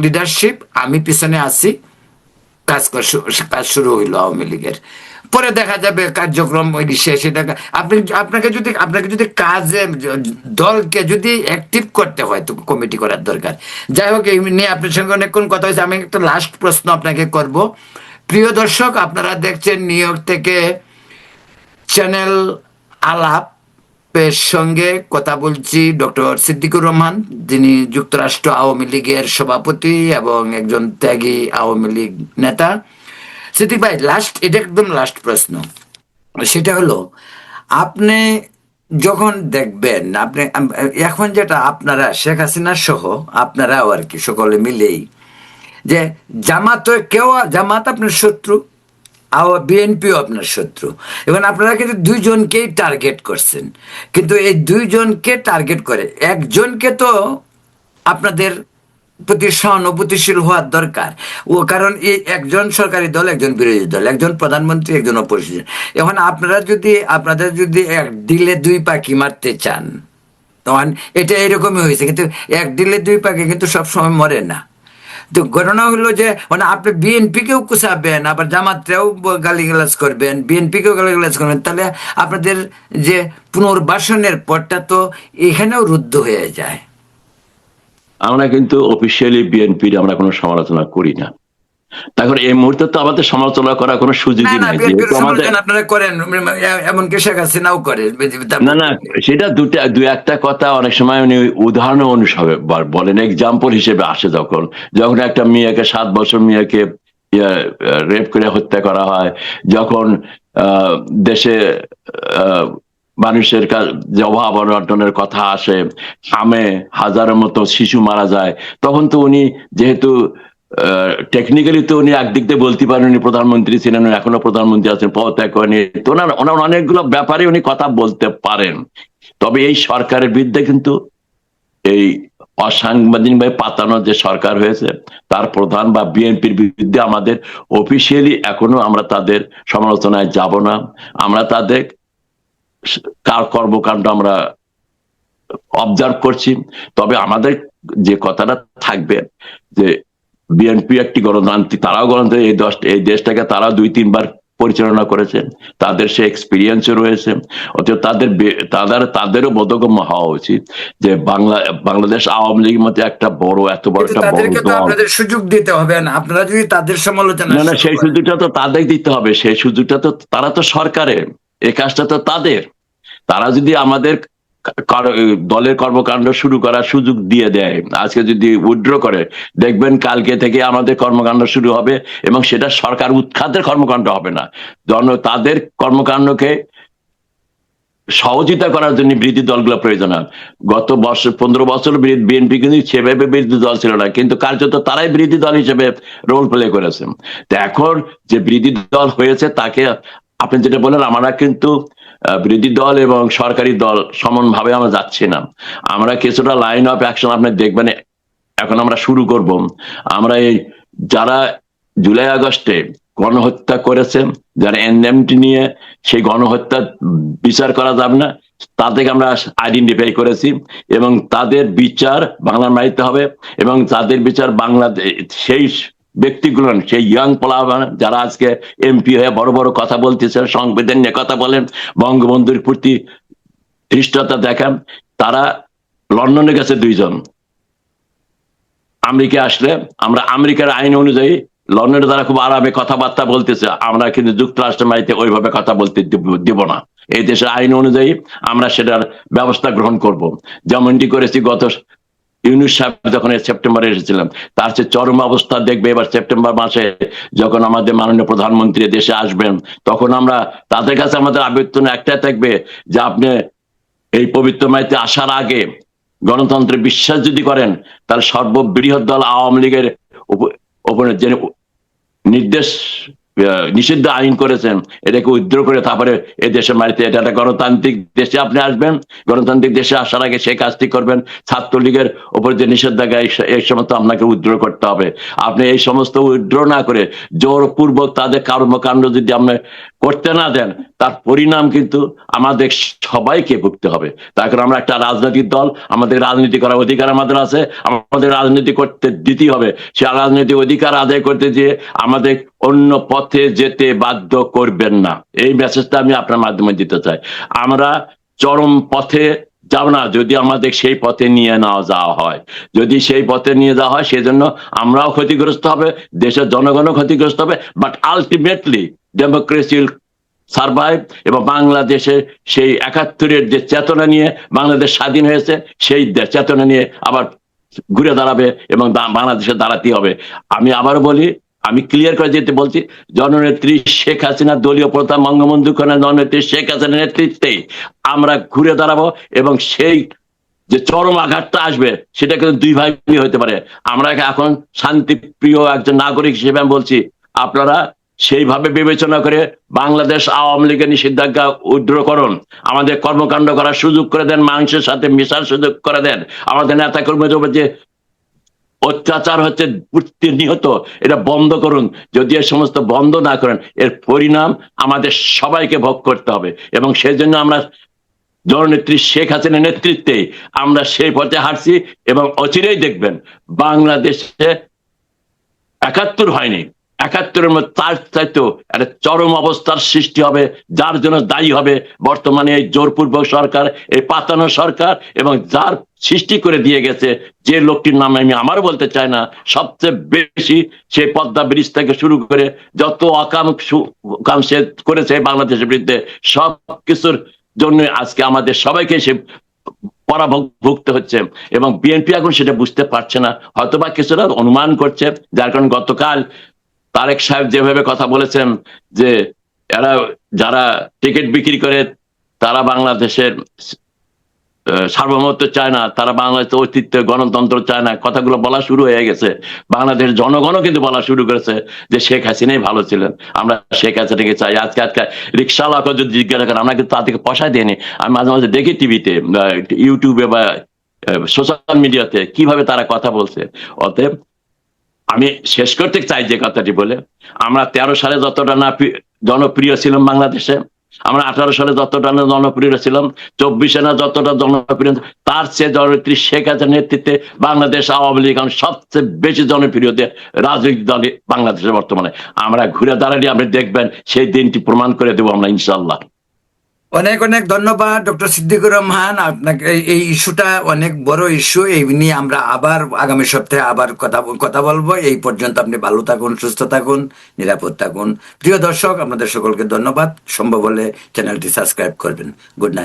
লিডারশিপ, আমি পিছনে আছি, কাজ শুরু হইলো আওয়ামী লীগের, পরে দেখা যাবে কার্যক্রম ওই সেটা আপনাকে যদি কাজে দলকে যদি অ্যাক্টিভ করতে হয় তো কমিটি করার দরকার। যাই হোক, এই নিয়ে আপনার সঙ্গে অনেকক্ষণ কথা হয়েছে। আমি একটা লাস্ট প্রশ্ন আপনাকে করব। প্রিয় দর্শক, আপনারা দেখছেন নিউ ইয়র্ক থেকে চ্যানেল আলাপ এর সঙ্গে কথা বলছি ডক্টর সিদ্দিকুর রহমান, যিনি যুক্তরাষ্ট্র আওয়ামী লীগের সভাপতি এবং একজন ত্যাগী আওয়ামী লীগ নেতা। সিদ্দিক ভাই, এটা একদম লাস্ট প্রশ্ন। সেটা হলো, আপনি যখন দেখবেন, আপনি এখন যেটা আপনারা শেখ হাসিনা সহ আপনারাও আর কি সকলে মিলেই যে জামাত আপনার শত্রু, বিএনপিও আপনার শত্রু, এবং আপনারা কিন্তু দুইজনকেই টার্গেট করছেন। কিন্তু এই দুইজনকে টার্গেট করে একজনকে তো আপনাদের প্রতি সহানুভূতিশীল হওয়ার দরকার। কারণ এই একজন সরকারি দল, একজন বিরোধী দল, একজন প্রধানমন্ত্রী, একজন অপোজিশন। এখন আপনাদের যদি এক দিলে দুই পাখি মারতে চান, তখন এটা এরকমই হয়েছে। কিন্তু এক দিলে দুই পাখি কিন্তু সবসময় মরে না। তো ঘটনা হলো যে মানে আপনি বিএনপিকেও কুচাবেন, আবার জামাতটাও গালিগালাজ করবেন, বিএনপিকেও গালিগালাজ করবেন, তাহলে আপনাদের যে পুনর্বাসনের পথটা তো এখানেও রুদ্ধ হয়ে যায়। আমরা কিন্তু অফিসিয়ালি বিএনপির আমরা কোনো সমালোচনা করি না। তারপরে এই মুহূর্তে তো আমাদের সমালোচনা করার কোনো সুযোগই নাই। আপনারা করেন, এমনকি শেখ হাসিনাও করে। না না, সেটা দু একটা কথা অনেক সময় উনি উদাহরণ অনুসারে বলেন, এক্সাম্পল হিসেবে আসে। যখন একটা মেয়েকে 7 বছর মেয়েকে রেপ করে হত্যা করা হয়, যখন দেশে মানুষের যে অভাব অনটনের কথা আসে, হামে হাজারের মতো শিশু মারা যায়, তখন তো উনি যেহেতু টেকনিক্যালি তো উনি একদিক দিয়ে বলতে পারেন উনি প্রধানমন্ত্রী ছিলেন, এখনো প্রধানমন্ত্রী আছেন, পদত্যাগ করেনি, তো ওনার অনেকগুলো ব্যাপারে উনি কথা বলতে পারেন। তবে এই সরকারের বিরুদ্ধে কিন্তু এই অসাংবিধানিকভাবে পাতানো যে সরকার হয়েছে তার প্রধান বা বিএনপির বিরুদ্ধে আমাদের অফিসিয়ালি এখনো আমরা তাদের সমালোচনায় যাব না। আমরা তাদের কর্মকাণ্ড আমরা অবজার্ভ করছি। তবে আমাদের যে কথাটা থাকবে যে বিএনপি একটি গণতান্ত্রিক, তারাও গণতান্ত্রিক, এই দেশটাকে তারা 2-3 বার পরিচালনা করেছে, তাদের সে এক্সপিরিয়েন্সও রয়েছে। অথচ তাদেরও বোধগম্য হওয়া উচিত যে বাংলাদেশ আওয়ামী লীগের মধ্যে একটা এত বড় একটা বড় দল, আপনাদের সুযোগ দিতে হবে না। আপনারা যদি তাদের সমালোচনা, না সেই সুযোগটা তো তাদের দিতে হবে। সেই সুযোগটা তো তারা তো সরকারের, এই কাজটা তো তাদের। তারা যদি আমাদের দলের কর্মকাণ্ড শুরু করার সুযোগ দিয়ে দেয়, আজকে যদি উইথড্র করে, দেখবেন কালকে থেকে আমাদের কর্মকাণ্ড শুরু হবে এবং সেটা সরকার উৎখাতের কর্মকাণ্ড হবে না। তাদের কর্মকাণ্ডকে সহযোগিতা করার জন্য বিরোধী দলগুলো প্রয়োজন। গত 15 বছর বিএনপি কিন্তু সেভাবে বিরোধী দল ছিল না, কিন্তু কার্যত তারাই বিরোধী দল হিসেবে রোল প্লে করেছে। তো এখন যে বিরোধী দল হয়েছে তাকে আপনি যেটা বললেন, আমরা কিন্তু বিরোধী দল এবং সরকারি দল সমানভাবে আমরা যাচ্ছি না। আমরা কিছুটা লাইন অফ অ্যাকশন আপনি দেখবেন এখন আমরা শুরু করব। আমরা এই যারা জুলাই আগস্টে গণহত্যা করেছে, যারা এনএমটি নিয়ে সেই গণহত্যা বিচার করা যাবে না, তাদেরকে আমরা আইডেন্টিফাই করেছি এবং তাদের বিচার বাংলার মাটিতে হবে। এবং তাদের বিচার বাংলাদেশ, সেই ব্যক্তিগুলো, সেই ইয়াং পোলাপান যারা আজকে এমপি হয়ে বড় বড় কথা বলতেছেন, সংবিধান নিয়ে কথা বলেন, বঙ্গবন্ধুর প্রতি ধৃষ্টতা দেখান, তারা লন্ডনে গেছে 2 জন। আমেরিকা আসলে আমরা আমেরিকার আইন অনুযায়ী লন্ডনে তারা খুব আরামে কথাবার্তা বলতেছে, আমরা কিন্তু যুক্তরাষ্ট্রের মাটিতে ওইভাবে কথা বলতে দিব না। এই দেশের আইন অনুযায়ী আমরা সেটার ব্যবস্থা গ্রহণ করব, যেমনটি করেছি গত ইউনূস সাহেব যখন সেপ্টেম্বরে এসেছিলাম। তার চেয়ে চরম অবস্থা দেখবে এবার সেপ্টেম্বর মাসে যখন আমাদের মাননীয় প্রধানমন্ত্রী দেশে আসবেন, তখন আমরা তাদের কাছে আমাদের আবেদন একটাই থাকবে যে আপনি এই পবিত্র মাটিতে আসার আগে গণতন্ত্রে বিশ্বাস যদি করেন, তাহলে সর্ববৃহৎ দল আওয়ামী লীগের উপরে যে নির্দেশ নিষিদ্ধ আইন করেছেন, এটাকে উইথড্র করে তারপরে এই দেশের মাটিতে, এটা একটা গণতান্ত্রিক দেশে আপনি আসবেন, গণতান্ত্রিক দেশে আসার আগে সেই কাজটি করবেন। ছাত্রলীগের উপর যে নিষেধাজ্ঞা, এই সমস্ত আপনাকে উইথড্র করতে হবে। আপনি এই সমস্ত উইথড্র না করে জোরপূর্বক তাদের কর্মকাণ্ড যদি আপনি করতে না দেন, তার পরিণাম কিন্তু আমাদের সবাইকে ভুগতে হবে। তার কারণ আমরা একটা রাজনৈতিক দল, আমাদের রাজনীতি করার অধিকার আমাদের আছে, আমাদের রাজনীতি করতে দিতেই হবে। সে রাজনৈতিক অধিকার আদায় করতে গিয়ে আমাদের অন্য পথে যেতে বাধ্য করবেন না, এই মেসেজটা আমি আপনার মাধ্যমে দিতে চাই। আমরা চরম পথে যাব না যদি আমাদের সেই পথে নিয়ে নেওয়া যাওয়া হয়। যদি সেই পথে নিয়ে যাওয়া হয়, সেজন্য আমরাও ক্ষতিগ্রস্ত হবে, দেশের জনগণও ক্ষতিগ্রস্ত হবে, বাট আলটিমেটলি ডেমোক্রেসি সার্ভাইভ এবং বাংলাদেশে সেই 71-এর যে চেতনা নিয়ে বাংলাদেশ স্বাধীন হয়েছে, সেই চেতনা নিয়ে আবার ঘুরে দাঁড়াবে এবং বাংলাদেশে দাঁড়াতে হবে। আমি আবার বলি, আমি ক্লিয়ার করে যেতে বলছি, জননেত্রী শেখ হাসিনা, দলীয় প্রধান বঙ্গবন্ধু কন্যা জননেত্রী শেখ হাসিনার নেতৃত্বে আমরা ঘুরে দাঁড়াবো এবং সেই যে চরম আঘাতটা আসবে সেটা কিন্তু 2 ভাগে হতে পারে। আমরা এখন শান্তিপ্রিয় একজন নাগরিক হিসেবে আমি বলছি, আপনারা সেইভাবে বিবেচনা করে বাংলাদেশ আওয়ামী লীগের নিষেধাজ্ঞা উইথড্র করুন, আমাদের কর্মকাণ্ড করার সুযোগ করে দেন, মানুষের সাথে মেশার সুযোগ করে দেন। আমাদের নেতা কর্মীদের উপর যে অত্যাচার হচ্ছে, নিহত, এটা বন্ধ করুন। যদি এই সমস্ত বন্ধ না করেন, এর পরিণাম আমাদের সবাইকে ভোগ করতে হবে। এবং সেই জন্য আমরা জননেত্রী শেখ হাসিনার নেতৃত্বে আমরা সেই পথে হাঁটছি এবং অচিরেই দেখবেন বাংলাদেশে 71 হয়নি, 71-এর মধ্যে তার চাইতেও একটা চরম অবস্থার সৃষ্টি হবে, যার জন্য দায়ী হবে বর্তমানে এই জোরপূর্বক সরকার, এই পাতানো সরকার, এবং যার সৃষ্টি করে দিয়ে গেছে যে লোকটির নাম আমি আমার বলতে চাই না, সবচেয়ে বেশি সেই পদ্মা ব্রিজ থেকে শুরু করে যত কাম সে করেছে বাংলাদেশের বিরুদ্ধে, সব কিছুর জন্য আজকে আমাদের সবাইকে সে পরাভুক্ত হচ্ছে। এবং বিএনপি এখন সেটা বুঝতে পারছে না, হয়তোবা কিছুটা অনুমান করছে, যার কারণে গতকাল তারেক সাহেব যেভাবে কথা বলেছেন যে এরা যারা টিকিট বিক্রি করে তারা বাংলাদেশের সার্বভৌমত্ব চায় না, তারা বাংলাদেশের অস্তিত্ব গণতন্ত্র চায় না, কথাগুলো বলা শুরু হয়ে গেছে। বাংলাদেশ জনগণও কিন্তু বলা শুরু করেছে যে শেখ হাসিনাই ভালো ছিলেন, আমরা শেখ হাসিনাকে চাই। আজকে রিক্সাওয়ালাকে যদি জিজ্ঞাসা করেন, আমরা কিন্তু তাদেরকে পয়সা দিইনি। আমি মাঝে মাঝে দেখি টিভিতে, ইউটিউবে বা সোশ্যাল মিডিয়াতে কিভাবে তারা কথা বলছে। অতএব আমি শেষ করতে চাই যে কথাটি বলে, আমরা 13 সালে যতটা না জনপ্রিয় ছিলাম বাংলাদেশে, আমরা 18 সালে যতটা না জনপ্রিয় ছিলাম, 24-এ না যতটা জনপ্রিয়, তার চেয়ে জননেত্রী শেখ হাসিনার নেতৃত্বে বাংলাদেশ আওয়ামী লীগ সবচেয়ে বেশি জনপ্রিয় রাজনৈতিক দল বাংলাদেশে বর্তমানে। আমরা ঘুরে দাঁড়ালে আপনি দেখবেন সেই দিনটি প্রমাণ করে দেবো আমরা, ইনশাল্লাহ। অনেক অনেক ধন্যবাদ ডক্টর সিদ্দিকুর রহমান, আপনাকে। এই ইস্যুটা অনেক বড় ইস্যু, এই নিয়ে আমরা আবার আগামী সপ্তাহে আবার কথা বলবো। এই পর্যন্ত আপনি ভালো থাকুন, সুস্থ থাকুন, নিরাপদ থাকুন। প্রিয় দর্শক, আপনাদের সকলকে ধন্যবাদ। সম্ভব হলে চ্যানেলটি সাবস্ক্রাইব করবেন। Good night.